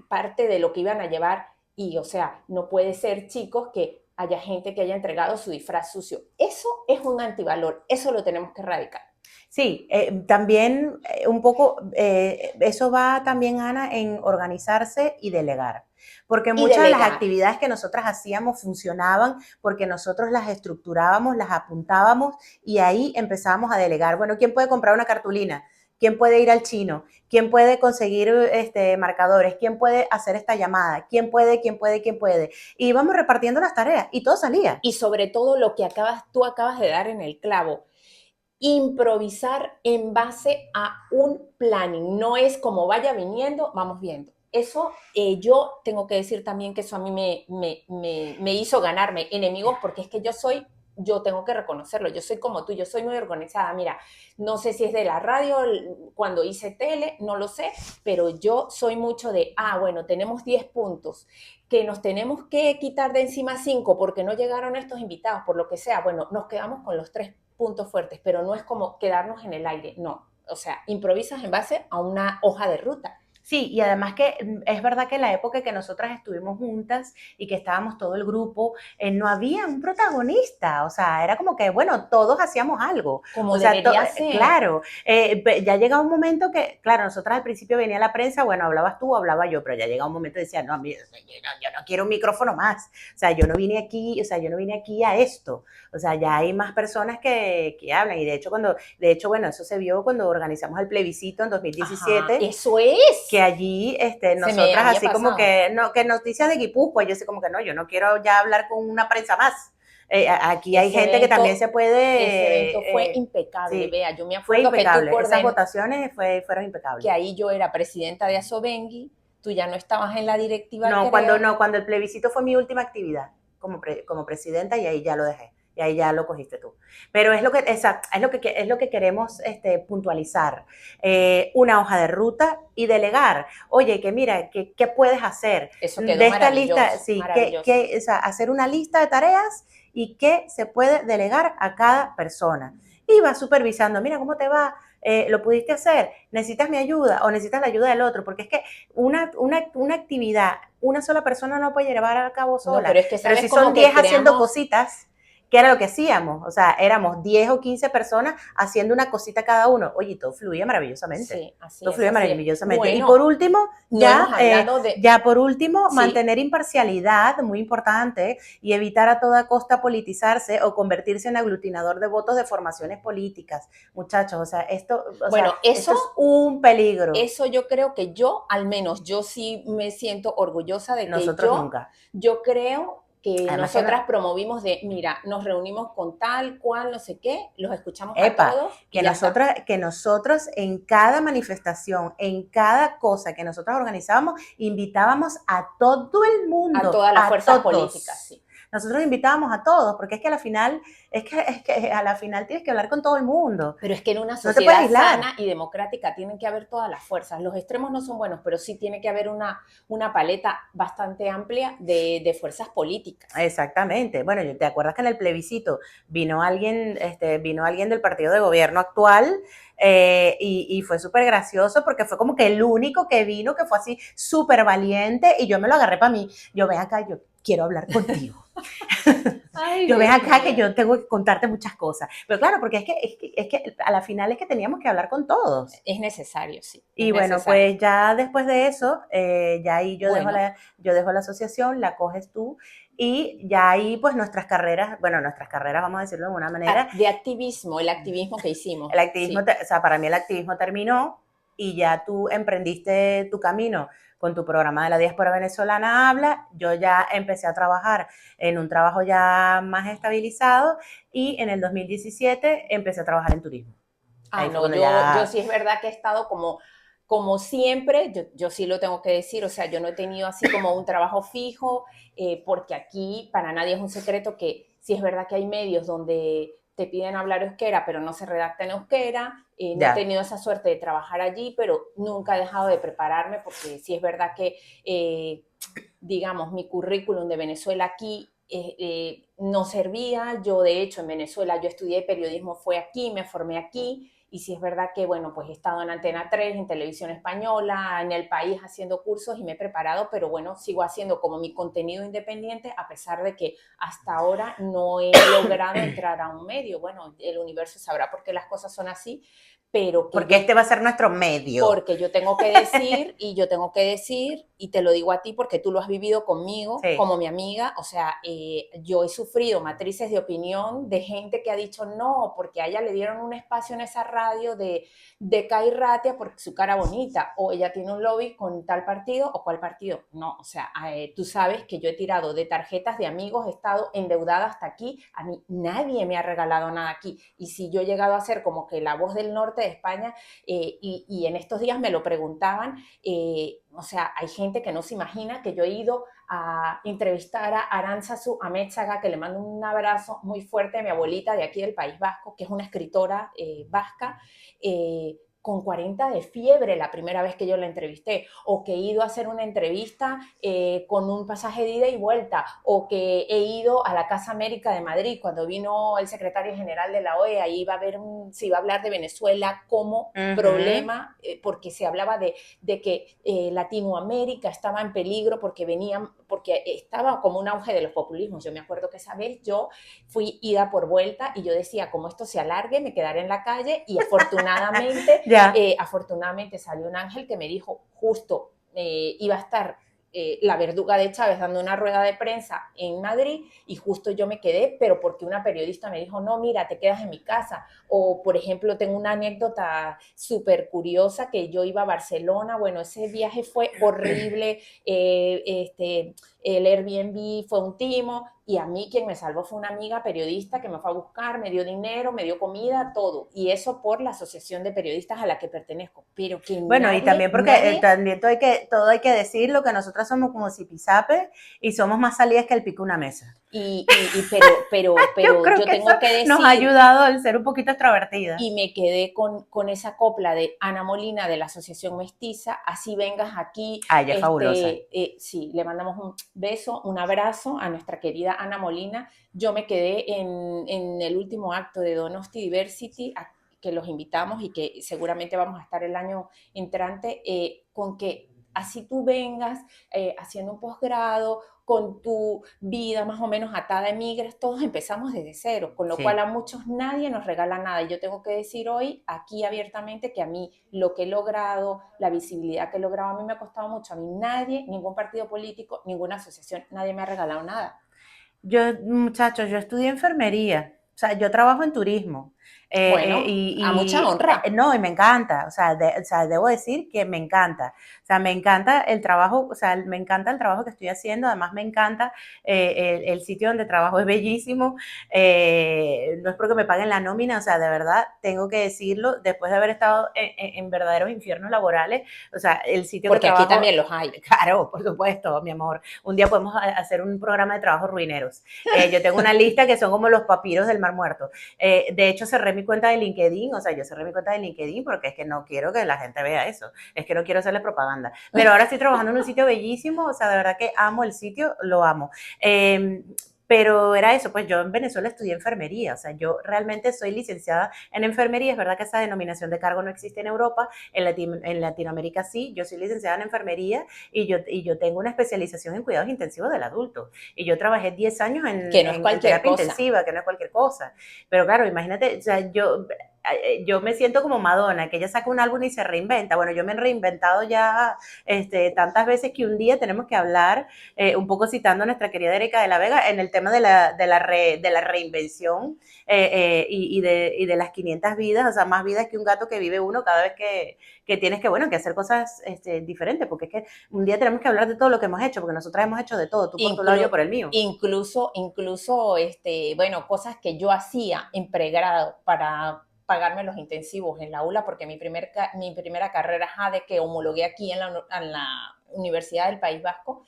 parte de lo que iban a llevar, y, o sea, no puede ser, chicos, que haya gente que haya entregado su disfraz sucio. Eso es un antivalor, eso lo tenemos que erradicar. sí, también un poco, eso va también, Ana, en organizarse y delegar. Porque Y muchas de las delegar. actividades que nosotras hacíamos funcionaban porque nosotros las estructurábamos, las apuntábamos y ahí empezábamos a delegar. Bueno, ¿quién puede comprar una cartulina? ¿Quién puede ir al chino? ¿Quién puede conseguir marcadores? ¿Quién puede hacer esta llamada? ¿Quién puede? ¿Quién puede? ¿Quién puede? Y íbamos repartiendo las tareas y todo salía. Y sobre todo lo que tú acabas de dar en el clavo, improvisar en base a un planning. No es como vaya viniendo, vamos viendo. Eso yo tengo que decir también que eso a mí me hizo ganarme enemigos, porque es que yo tengo que reconocerlo, yo soy como tú, yo soy muy organizada. Mira, no sé si es de la radio, cuando hice tele, no lo sé, pero yo soy mucho de, bueno, tenemos 10 puntos, que nos tenemos que quitar de encima 5 porque no llegaron estos invitados, por lo que sea. Bueno, nos quedamos con los 3 puntos fuertes, pero no es como quedarnos en el aire, no. O sea, improvisas en base a una hoja de ruta. Sí, y además que es verdad que en la época que nosotras estuvimos juntas y que estábamos todo el grupo, no había un protagonista, o sea, era como que, bueno, todos hacíamos algo, Como o sea, debería ser. claro, ya llega un momento que, claro, nosotras al principio venía la prensa, bueno, hablabas tú, hablaba yo, pero ya llega un momento y decía, no, mira, yo no quiero un micrófono más, o sea, yo no vine aquí, o sea, yo no vine aquí a esto, o sea, ya hay más personas que hablan, y de hecho, bueno, eso se vio cuando organizamos el plebiscito en Ajá, 2017, eso que es. allí Se me nosotras había así como pasado. que, no, que noticias de Guipúzcoa, yo así como que no, yo no quiero ya hablar con una prensa más. Aquí hay Ese gente que también evento, se ese evento fue puede, impecable. sí, Vea, yo me fue acuerdo que tú impecable, esas votaciones fueron que impecables. ahí yo era presidenta de Asobengui, tú ya no estabas en la directiva, No, creo. cuando el plebiscito fue mi última actividad como presidenta y ahí ya lo dejé. Y ahí ya lo cogiste tú. Pero es lo que, es lo que queremos puntualizar. Una hoja de ruta y delegar. Oye, que mira, ¿qué puedes hacer? Eso quedó De esta lista, maravilloso, sí, maravilloso. o sea, hacer una lista de tareas y qué se puede delegar a cada persona. Y vas supervisando, mira, ¿cómo te va? ¿Lo pudiste hacer? ¿Necesitas mi ayuda o necesitas la ayuda del otro? Porque es que una actividad, una sola persona no puede llevar a cabo No, sola, pero es que pero sabes si como son que 10 haciendo creamos. cositas, ¿qué era lo que hacíamos? O sea, éramos 10 o 15 personas haciendo una cosita cada uno. Oye, todo fluía maravillosamente. Sí, así Todo es, fluía así es. maravillosamente. Y por Bueno, último, no hemos hablado ya por último, sí, mantener imparcialidad, muy importante, y evitar a toda costa politizarse o convertirse en aglutinador de votos de formaciones políticas. Muchachos, o sea, bueno, eso esto es un peligro. Eso yo creo que yo, al menos yo sí me siento orgullosa de que Nosotros nunca. yo creo que Además que no, nosotras promovimos de, mira, nos reunimos con tal, cual, no sé qué, los escuchamos a epa, todos y ya está. que nosotros en cada manifestación, en cada cosa que nosotros organizábamos, invitábamos a todo el A mundo, todas las a fuerzas políticas, todos. sí. Nosotros invitábamos a todos, porque es que a la final, es que a la final tienes que hablar con todo el mundo. Pero es que en una No te puedes sociedad aislar. sana y democrática tienen que haber todas las fuerzas. Los extremos no son buenos, pero sí tiene que haber una paleta bastante amplia de fuerzas políticas. Exactamente. Bueno, ¿te acuerdas que en el plebiscito vino alguien del partido de gobierno actual y fue súper gracioso porque fue como que el único que vino que fue así súper valiente y yo me lo agarré para mí. Yo ven acá, yo quiero hablar contigo. Ay, Yo ven Dios acá que mío. yo tengo que contarte muchas cosas. Pero claro, porque es que a la final es que teníamos que hablar con todos. Es necesario, sí, es Y bueno, necesario. pues ya después de eso, ya ahí Bueno, yo dejo la asociación, la coges tú, y ya ahí pues nuestras carreras, vamos a decirlo de alguna manera, de activismo, el activismo que hicimos, el activismo, sí. o sea, para mí el activismo terminó y ya tú emprendiste tu camino con tu programa de la diáspora venezolana Habla, yo ya empecé a trabajar en un trabajo ya más estabilizado y en el 2017 empecé a trabajar en turismo. Ah, Ahí fue no, cuando yo ya, sí es verdad que he estado como siempre, yo sí lo tengo que decir, o sea, yo no he tenido así como un trabajo fijo, porque aquí para nadie es un secreto que sí es verdad que hay medios donde te piden hablar euskera, pero no se redacta en euskera. No he ya, tenido esa suerte de trabajar allí, pero nunca he dejado de prepararme porque sí es verdad que, digamos, mi currículum de Venezuela aquí no servía. Yo, de hecho, en Venezuela yo estudié periodismo, fue aquí, me formé aquí. Y sí es verdad que, bueno, pues he estado en Antena 3, en Televisión Española, en el país haciendo cursos y me he preparado, pero bueno, sigo haciendo como mi contenido independiente a pesar de que hasta ahora no he logrado entrar a un medio. Bueno, el universo sabrá por qué las cosas son así, pero que porque yo este va a ser nuestro medio. porque yo tengo que decir y yo tengo que decir, y te lo digo a ti porque tú lo has vivido conmigo Sí, como mi amiga, o sea, yo he sufrido matrices de opinión de gente que ha dicho no, porque a ella le dieron un espacio en esa radio de Kai Ratia por su cara bonita, o ella tiene un lobby con tal partido o cual partido. No, o sea, tú sabes que yo he tirado de tarjetas de amigos, he estado endeudada hasta aquí, a mí nadie me ha regalado nada aquí, y si yo he llegado a ser como que la voz del norte de España, y en estos días me lo preguntaban, o sea, hay gente que no se imagina que yo he ido a entrevistar a Arantzazu Amézaga, que le mando un abrazo muy fuerte a mi abuelita de aquí del País Vasco, que es una escritora vasca, con 40 de fiebre la primera vez que yo la entrevisté, o que he ido a hacer una entrevista con un pasaje de ida y vuelta, o que he ido a la Casa América de Madrid cuando vino el secretario general de la OEA, ahí iba a ver, se iba a hablar de Venezuela como ujú, problema, porque se hablaba de que Latinoamérica estaba en peligro porque venían, porque estaba como un auge de los populismos. Yo me acuerdo que esa vez yo fui ida por vuelta y yo decía, como esto se alargue, me quedaré en la calle, y ya. afortunadamente salió un ángel que me dijo justo, iba a estar la verduga de Chávez dando una rueda de prensa en Madrid y justo yo me quedé, pero porque una periodista me dijo, no, mira, te quedas en mi casa. O, por ejemplo, tengo una anécdota súper curiosa que yo iba a Barcelona, bueno, ese viaje fue horrible, el Airbnb fue un timo y a mí quien me salvó fue una amiga periodista que me fue a buscar, me dio dinero, me dio comida, todo. Y eso por la asociación de periodistas a la que pertenezco. Pero que Bueno, y nadie, también porque nadie, también todo hay que decirlo, que nosotras somos como zipizape y somos más salidas que el pico de una mesa. Yo pero creo yo que eso tengo que nos ha decir, ayudado el ser un poquito extrovertida. y me quedé con esa copla de Ana Molina de la Asociación Mestiza, así vengas aquí, Ah, ella es fabulosa. sí, le mandamos un beso, un abrazo a nuestra querida Ana Molina. Yo me quedé en el último acto de Donosti Diversity, que los invitamos y que seguramente vamos a estar el año entrante, con que así tú vengas haciendo un posgrado, con tu vida más o menos atada a migras, todos empezamos desde cero, con lo cual Sí. a muchos nadie nos regala nada. Y yo tengo que decir hoy aquí abiertamente que a mí lo que he logrado, la visibilidad que he logrado, a mí me ha costado mucho. A mí nadie, ningún partido político, ninguna asociación, nadie me ha regalado nada. Yo, muchachos, yo estudié enfermería, o sea, yo trabajo en turismo. Bueno, a mucha honra. No, y me encanta, o sea, debo decir que me encanta. O sea, me encanta el trabajo, o sea, me encanta el trabajo que estoy haciendo, además me encanta el sitio donde trabajo, es bellísimo, no es porque me paguen la nómina, o sea, de verdad, tengo que decirlo, después de haber estado en verdaderos infiernos laborales, o sea, el sitio que Porque aquí trabajo, también los hay. claro, por supuesto, mi amor, un día podemos hacer un programa de trabajos ruineros. Yo tengo una lista que son como los papiros del Mar Muerto. De hecho, cerré mi cuenta de LinkedIn, o sea, yo cerré mi cuenta de LinkedIn porque es que no quiero que la gente vea eso, es que no quiero hacerle propaganda. Pero ahora estoy trabajando en un sitio bellísimo, o sea, de verdad que amo el sitio, lo amo. Pero era eso, pues yo en Venezuela estudié enfermería, o sea, yo realmente soy licenciada en enfermería, es verdad que esa denominación de cargo no existe en Europa, en Latinoamérica sí, yo soy licenciada en enfermería y yo tengo una especialización en cuidados intensivos del adulto, y yo trabajé 10 años Que no es en cualquier terapia cosa. intensiva, que no es cualquier cosa, pero claro, imagínate, o sea, yo me siento como Madonna, que ella saca un álbum y se reinventa. Bueno, yo me he reinventado ya tantas veces que un día tenemos que hablar, un poco citando a nuestra querida Erika de la Vega, en el tema de la reinvención y de las 500 vidas, o sea, más vidas que un gato que vive uno cada vez que tienes que, bueno, que hacer cosas diferentes, porque es que un día tenemos que hablar de todo lo que hemos hecho, porque nosotras hemos hecho de todo, tú por tu lado, yo por el mío. Incluso, bueno, cosas que yo hacía en pregrado para pagarme los intensivos en la ULA, porque mi primera carrera de que homologué aquí en la Universidad del País Vasco,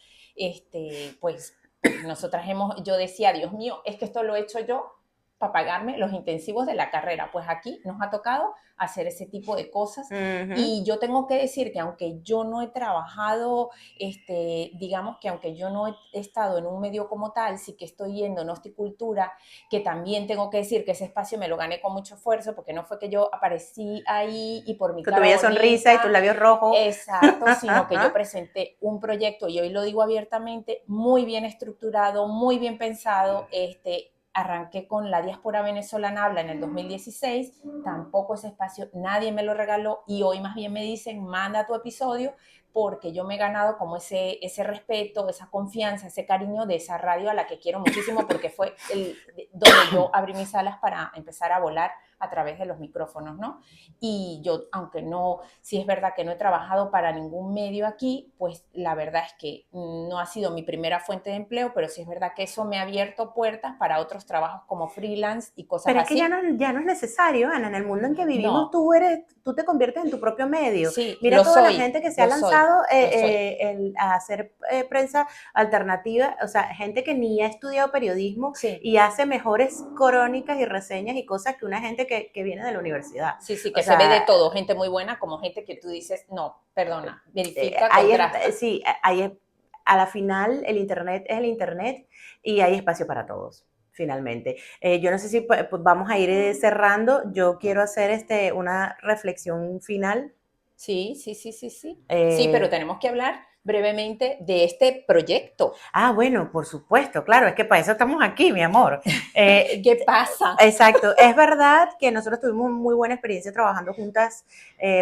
pues nosotras yo decía, Dios mío, es que esto lo he hecho yo para pagarme los intensivos de la carrera. Pues aquí nos ha tocado hacer ese tipo de cosas. Uh -huh. Y yo tengo que decir que aunque yo no he trabajado, digamos que aunque yo no he estado en un medio como tal, sí que estoy yendo en horticultura, que también tengo que decir que ese espacio me lo gané con mucho esfuerzo, porque no fue que yo aparecí ahí y por mi Con tu cara bella sonrisa y tus bonita, labios rojos. exacto, sino que yo presenté un proyecto, y hoy lo digo abiertamente, muy bien estructurado, muy bien pensado, arranqué con la diáspora venezolana habla en el 2016, tampoco ese espacio nadie me lo regaló, y hoy más bien me dicen, manda tu episodio, porque yo me he ganado como ese respeto, esa confianza, ese cariño de esa radio a la que quiero muchísimo, porque fue donde yo abrí mis alas para empezar a volar a través de los micrófonos, ¿no? Y yo, aunque no, sí es verdad que no he trabajado para ningún medio aquí, pues la verdad es que no ha sido mi primera fuente de empleo, pero sí es verdad que eso me ha abierto puertas para otros trabajos como freelance y cosas Pero es que así. ya no es necesario, Ana, en el mundo en que vivimos No, tú te conviertes en tu propio medio. sí, Mira toda la gente que se ha lo soy, lanzado lo soy. a hacer prensa alternativa, o sea, gente que ni ha estudiado periodismo Sí, y hace mejores crónicas y reseñas y cosas que una gente que viene de la universidad. sí, sí, O que se ve de sea, todo, gente muy buena como gente que tú dices, no, perdona, verifica, ahí contrasta. sí, ahí a la final el Internet es el Internet y hay espacio para todos. Finalmente. Yo no sé si pues, vamos a ir cerrando. Yo quiero hacer una reflexión final. Sí, sí, sí, sí, sí. Sí, pero Eh, tenemos que hablar brevemente de este proyecto. bueno, por supuesto, claro, es que para eso estamos aquí, mi amor. Eh, ¿Qué pasa? exacto, es verdad que nosotros tuvimos muy buena experiencia trabajando juntas,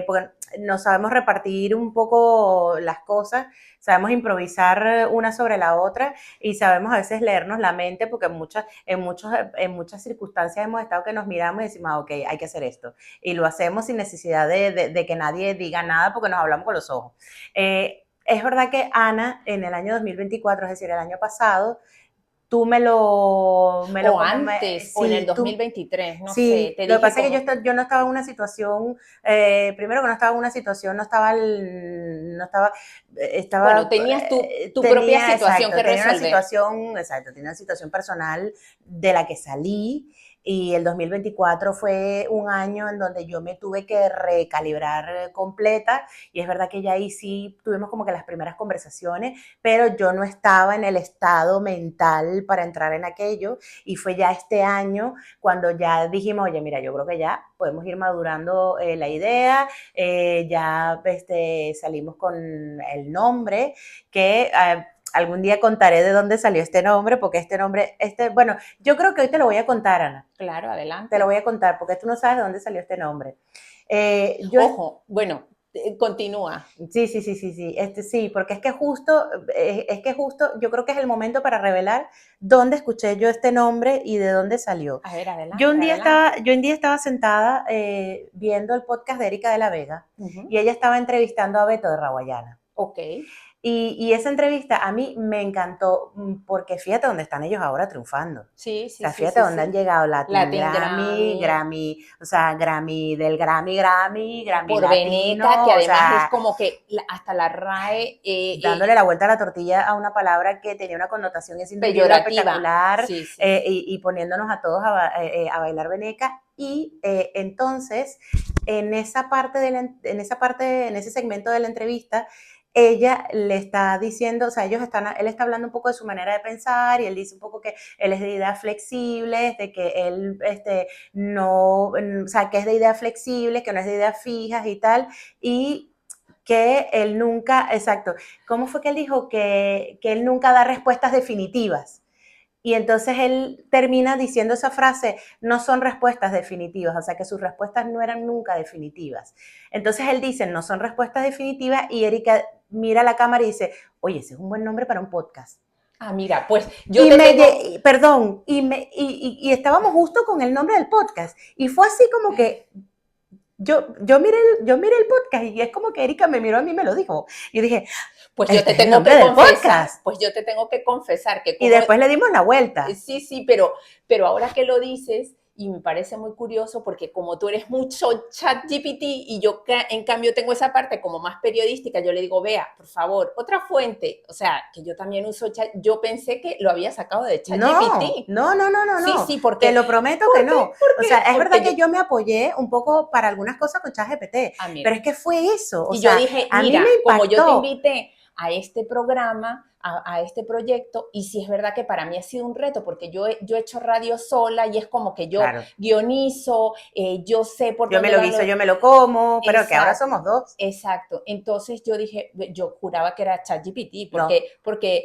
porque nos sabemos repartir un poco las cosas, sabemos improvisar una sobre la otra y sabemos a veces leernos la mente, porque en muchas circunstancias hemos estado que nos miramos y decimos, ok, hay que hacer esto. Y lo hacemos sin necesidad de que nadie diga nada porque nos hablamos con los ojos. Es verdad que Ana, en el año 2024, es decir, el año pasado, tú O antes, o en el sí, 2023, no sé, sí, te lo que dije pasa es que como, yo no estaba en una situación, primero que no estaba en una situación, no estaba, bueno, tenías tu propia tenía, situación que resolver. tenía una situación personal de la que salí y el 2024 fue un año en donde yo me tuve que recalibrar completa y es verdad que ya ahí sí tuvimos como que las primeras conversaciones, pero yo no estaba en el estado mental para entrar en aquello y fue ya este año cuando ya dijimos, oye, mira, yo creo que ya podemos ir madurando la idea, ya salimos con el nombre, que algún día contaré de dónde salió este nombre, porque este nombre, bueno, yo creo que hoy te lo voy a contar, Ana, Claro, te lo adelante. voy a contar, porque tú no sabes de dónde salió este nombre. Yo, Ojo, bueno, Continúa. Sí, sí, sí, sí, sí. Sí, porque es que justo, yo creo que es el momento para revelar dónde escuché yo este nombre y de dónde salió. A ver, Yo un adelante, día adelante. estaba, yo un día estaba sentada viendo el podcast de Erika de la Vega Ujú. y ella estaba entrevistando a Beto de Raguayana. Ok. Y esa entrevista a mí me encantó porque fíjate dónde están ellos ahora triunfando. O Sí, sí, sea, sí, fíjate sí, dónde han sí. llegado, Latin Latin Grammy, Grammy, Grammy, o sea, Grammy del Grammy por Veneca, que Latino, o además es sea, como que hasta la RAE dándole la vuelta a la tortilla a una palabra que tenía una connotación y siendo un libro peyorativa. espectacular Sí, sí, sí. y poniéndonos a todos a bailar Veneca. Y entonces, en ese segmento de la entrevista, ella le está diciendo, o sea, él está hablando un poco de su manera de pensar y él dice un poco que él es de ideas flexibles, de que él no, o sea, que es de ideas flexibles, que no es de ideas fijas y tal, y que él nunca, exacto, ¿cómo fue que él dijo? Que él nunca da respuestas definitivas. Y entonces él termina diciendo esa frase, no son respuestas definitivas, o sea que sus respuestas no eran nunca definitivas. Entonces él dice, no son respuestas definitivas y Erika mira a la cámara y dice, oye, ese es un buen nombre para un podcast. Ah, mira, pues yo Y te tengo, perdón, y estábamos justo con el nombre del podcast. Y fue así como que yo miré el podcast y es como que Erika me miró a mí y me lo dijo. Y dije, pues yo te este es el tengo nombre que del confesar, podcast. pues yo te tengo que confesar que Y como después le dimos la vuelta. sí, sí, pero ahora que lo dices, y me parece muy curioso porque como tú eres mucho chat GPT y yo en cambio tengo esa parte como más periodística, yo le digo, vea, por favor, otra fuente, o sea, que yo también uso chat, yo pensé que lo había sacado de chat No, GPT. no, no, no, no, Sí, no. sí, Te lo prometo que no. O sea, es verdad porque yo, que yo me apoyé un poco para algunas cosas con ChatGPT, ah, mira, pero es que fue eso. O y yo sea, dije, a mí me mira, como yo te impactó. invité a este programa, a este proyecto, y sí es verdad que para mí ha sido un reto, porque yo he hecho radio sola y es como que yo Claro, guionizo, yo sé por yo me dónde lo van guiso, los... yo me lo como, pero que ahora Exacto, somos dos. exacto. Entonces yo dije, yo juraba que era ChatGPT, No, porque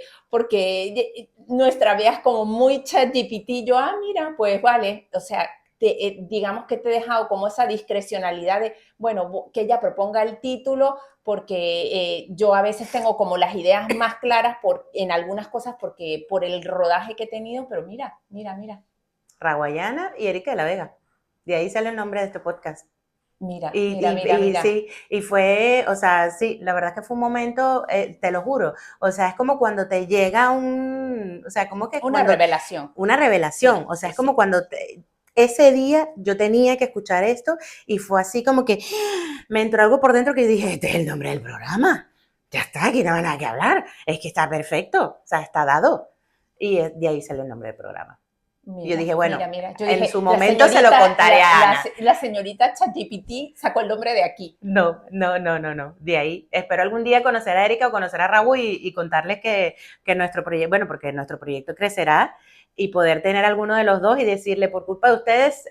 nuestra vida es como muy ChatGPT. Yo, ah, mira, pues vale, o sea, digamos que te he dejado como esa discrecionalidad de, bueno, que ella proponga el título, porque yo a veces tengo como las ideas más claras en algunas cosas porque por el rodaje que he tenido, pero mira, mira, mira, Raguayana y Erika de la Vega. De ahí sale el nombre de este podcast. mira, Y, mira, mira, y, y mira. sí, y fue, o sea, sí, la verdad es que fue un momento, te lo juro, o sea, es como cuando te llega o sea, como que Una cuando, revelación. una revelación, Sí, o sea, sí, es como sí. cuando ese día yo tenía que escuchar esto y fue así como que me entró algo por dentro que dije, este es el nombre del programa, ya está, aquí no hay nada que hablar, es que está perfecto, o sea, está dado. Y de ahí salió el nombre del programa. Y yo Mira, dije, mira, bueno, mira. Yo en su dije, la momento se lo señorita, contaré a Ana. la señorita ChatGPT sacó el nombre de aquí. No, no, no, no, no. De ahí espero algún día conocer a Erika o conocer a Raúl y contarles que nuestro proyecto, bueno, porque nuestro proyecto crecerá y poder tener alguno de los dos y decirle, por culpa de ustedes,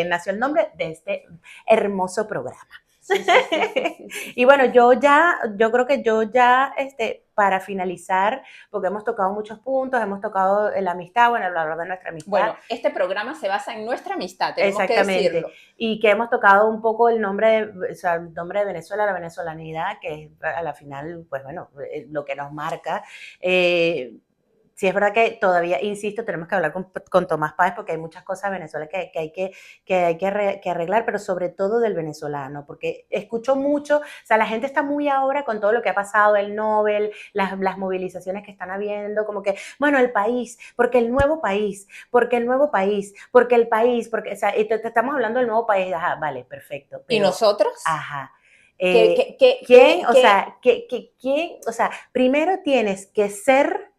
nació el nombre de este hermoso programa. Sí, sí, sí, sí, sí, sí, Y sí, bueno, sí, sí. yo creo que yo ya, para finalizar, porque hemos tocado muchos puntos, hemos tocado la amistad, bueno, hablar de nuestra amistad, Bueno, este programa se basa en nuestra amistad, tenemos que exactamente. decirlo. Y que hemos tocado un poco o sea, el nombre de Venezuela, la venezolanidad, que es a la final, pues bueno, lo que nos marca. Sí es verdad que todavía, insisto, tenemos que hablar con Tomás Páez porque hay muchas cosas de Venezuela que arreglar, pero sobre todo del venezolano, porque escucho mucho, o sea, la gente está muy ahora con todo lo que ha pasado, el Nobel, las movilizaciones que están habiendo, como que, bueno, el país, porque el nuevo país, porque el nuevo país, porque el país, porque, o sea, y te estamos hablando del nuevo país, ajá, vale, perfecto, ¿Y pero, nosotros? ajá. ¿Qué, Eh, qué, qué, ¿Quién? qué, O qué? sea, ¿quién? O sea, primero tienes que ser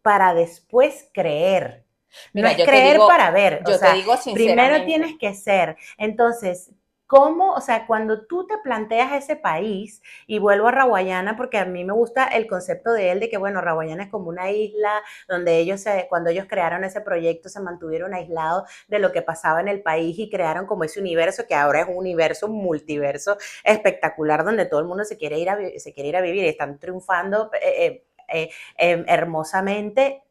para después creer. No Mira, es creer para ver, o yo te sea, digo primero sinceramente, tienes que ser. Entonces, ¿cómo? O sea, cuando tú te planteas ese país, y vuelvo a Raguayana porque a mí me gusta el concepto de él, de que, bueno, Raguayana es como una isla donde cuando ellos crearon ese proyecto, se mantuvieron aislados de lo que pasaba en el país y crearon como ese universo que ahora es un universo, un multiverso espectacular donde todo el mundo se quiere ir a vivir y están triunfando hermosamente.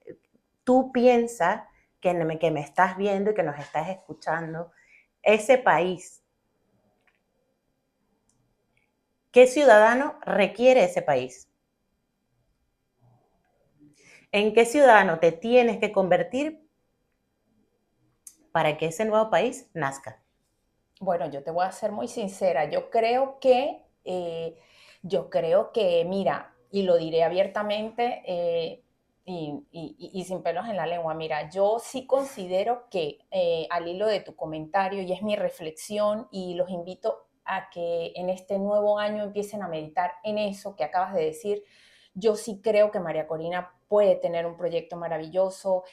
Tú piensas que me estás viendo y que nos estás escuchando, ese país ¿Qué ciudadano requiere ese país? ¿En qué ciudadano te tienes que convertir para que ese nuevo país nazca? Bueno, yo te voy a ser muy sincera. Yo creo que, mira, y lo diré abiertamente y sin pelos en la lengua, mira, yo sí considero que al hilo de tu comentario, y es mi reflexión, y los invito a que en este nuevo año empiecen a meditar en eso que acabas de decir. Yo sí creo que María Corina puede tener un proyecto maravilloso,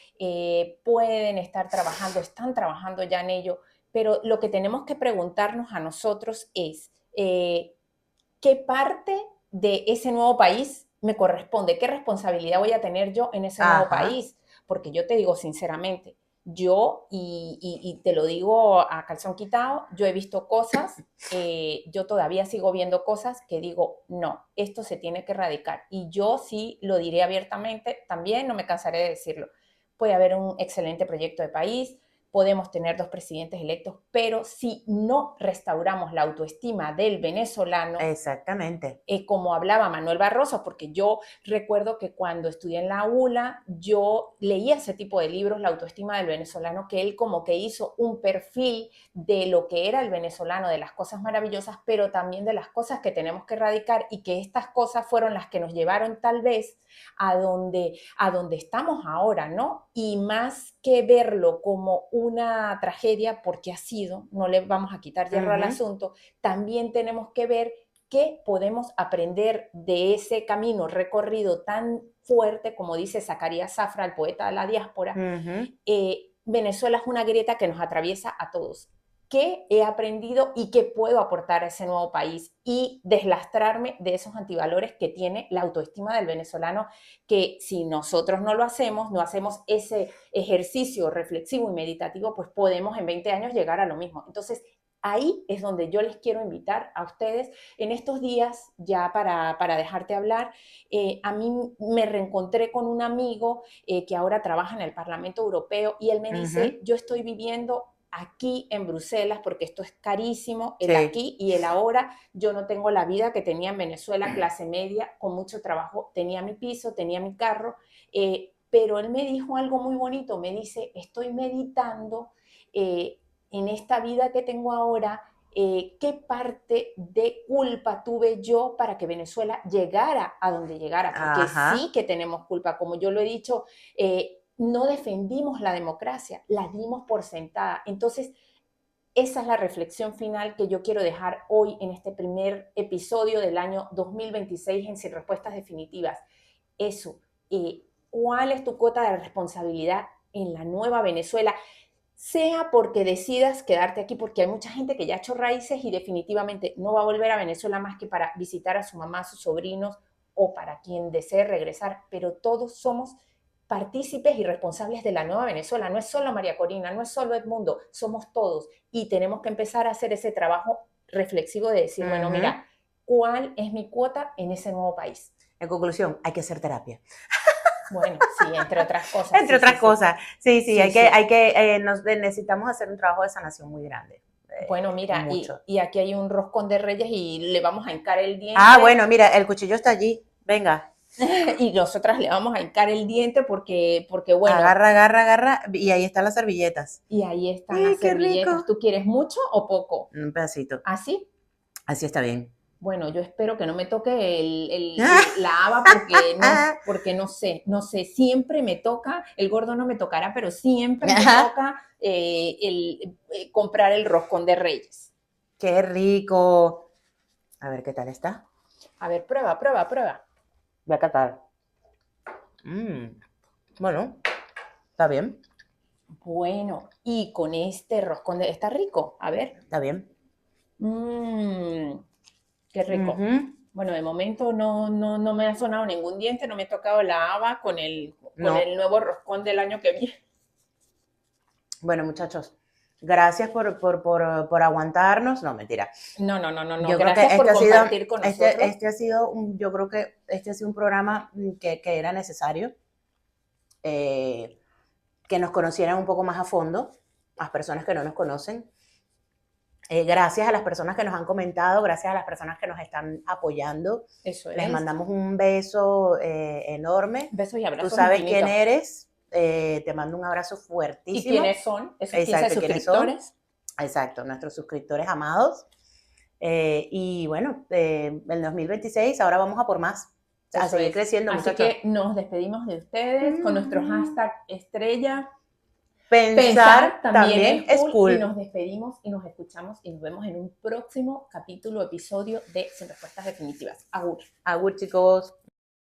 pueden estar trabajando, están trabajando ya en ello, pero lo que tenemos que preguntarnos a nosotros es, ¿qué parte de ese nuevo país me corresponde? ¿Qué responsabilidad voy a tener yo en ese nuevo Ajá. país? Porque yo te digo sinceramente, yo, y te lo digo a calzón quitado, yo he visto cosas, yo todavía sigo viendo cosas que digo, no, esto se tiene que erradicar. Y yo sí lo diré abiertamente, también no me cansaré de decirlo. Puede haber un excelente proyecto de país, podemos tener 2 presidentes electos, pero si no restauramos la autoestima del venezolano, Exactamente. como hablaba Manuel Barroso, porque yo recuerdo que cuando estudié en la ULA, yo leía ese tipo de libros, La autoestima del venezolano, que él como que hizo un perfil de lo que era el venezolano, de las cosas maravillosas, pero también de las cosas que tenemos que erradicar, y que estas cosas fueron las que nos llevaron tal vez a donde estamos ahora, ¿no? Y más que verlo como una tragedia, porque ha sido, no le vamos a quitar hierro al Ujú, asunto, también tenemos que ver qué podemos aprender de ese camino recorrido tan fuerte, como dice Zacarías Zafra, el poeta de la diáspora. ujú. Venezuela es una grieta que nos atraviesa a todos. ¿Qué he aprendido y qué puedo aportar a ese nuevo país? Y deslastrarme de esos antivalores que tiene la autoestima del venezolano, que si nosotros no lo hacemos, no hacemos ese ejercicio reflexivo y meditativo, pues podemos en 20 años llegar a lo mismo. Entonces, ahí es donde yo les quiero invitar a ustedes en estos días, ya para dejarte hablar. A mí me reencontré con un amigo que ahora trabaja en el Parlamento Europeo, y él me dice, Ujú. yo estoy viviendo aquí en Bruselas porque esto es carísimo, el Sí. aquí y el ahora. Yo no tengo la vida que tenía en Venezuela, clase media, con mucho trabajo, tenía mi piso, tenía mi carro, pero él me dijo algo muy bonito, me dice, estoy meditando en esta vida que tengo ahora, qué parte de culpa tuve yo para que Venezuela llegara a donde llegara, porque sí Ajá. que tenemos culpa, como yo lo he dicho, no defendimos la democracia, la dimos por sentada. Entonces, esa es la reflexión final que yo quiero dejar hoy en este primer episodio del año 2026 en Sin Respuestas Definitivas. Eso, ¿cuál es tu cuota de responsabilidad en la nueva Venezuela? Sea porque decidas quedarte aquí, porque hay mucha gente que ya ha hecho raíces y definitivamente no va a volver a Venezuela más que para visitar a su mamá, a sus sobrinos, o para quien desee regresar, pero todos somos partícipes y responsables de la nueva Venezuela. No es solo María Corina, no es solo Edmundo, somos todos, y tenemos que empezar a hacer ese trabajo reflexivo de decir, bueno, Ujú. mira, ¿cuál es mi cuota en ese nuevo país? En conclusión, hay que hacer terapia. Bueno, sí, entre otras cosas, Entre sí, sí, otras sí, cosas. Sí, sí, sí, sí. necesitamos hacer un trabajo de sanación muy grande. Bueno, mira, Mucho. y aquí hay un roscón de reyes y le vamos a hincar el Ah, diente bueno, mira, el cuchillo está allí. Venga, y nosotras le vamos a hincar el diente porque bueno, agarra, agarra, agarra. Y ahí están las servilletas. y ahí están las Qué rico! servilletas. ¿Tú quieres mucho o poco? Un pedacito. ¿Así? Así está bien. Bueno, yo espero que no me toque la haba porque no sé, no sé, siempre me toca, el gordo no me tocará, pero siempre me toca comprar el roscón de reyes. ¡Qué rico! A ver qué tal está. A ver, prueba, prueba, prueba. Voy a catar. Bueno, está bien, Bueno, y con este roscón de... Está rico, a ver. está bien. Mmm, qué rico. Ujú. Bueno, de momento no me ha sonado ningún diente, no me he tocado la haba con No. el nuevo roscón del año que viene. Bueno, muchachos, gracias por aguantarnos. No, mentira. No. Yo creo Gracias que por compartir con nosotros. este ha sido yo creo que este ha sido un programa que era necesario, eh, que nos conocieran un poco más a fondo, las personas que no nos conocen. Gracias a las personas que nos han comentado, gracias a las personas que nos están apoyando. Eso Les es. mandamos un beso enorme. Besos y Tú abrazos sabes quién infinitos. eres. Te mando un abrazo ¿Y fuertísimo. quiénes son esos 15 Exacto, ¿quiénes son? suscriptores? Exacto, nuestros suscriptores amados. Y bueno, el 2026 ahora vamos a por más. A Eso seguir es. creciendo, Así muchachos. que nos despedimos de ustedes con nuestro hashtag estrella. Pensar también es Y cool. nos despedimos y nos escuchamos y nos vemos en un próximo capítulo, episodio de Sin Respuestas Definitivas. Agur. Agur, chicos.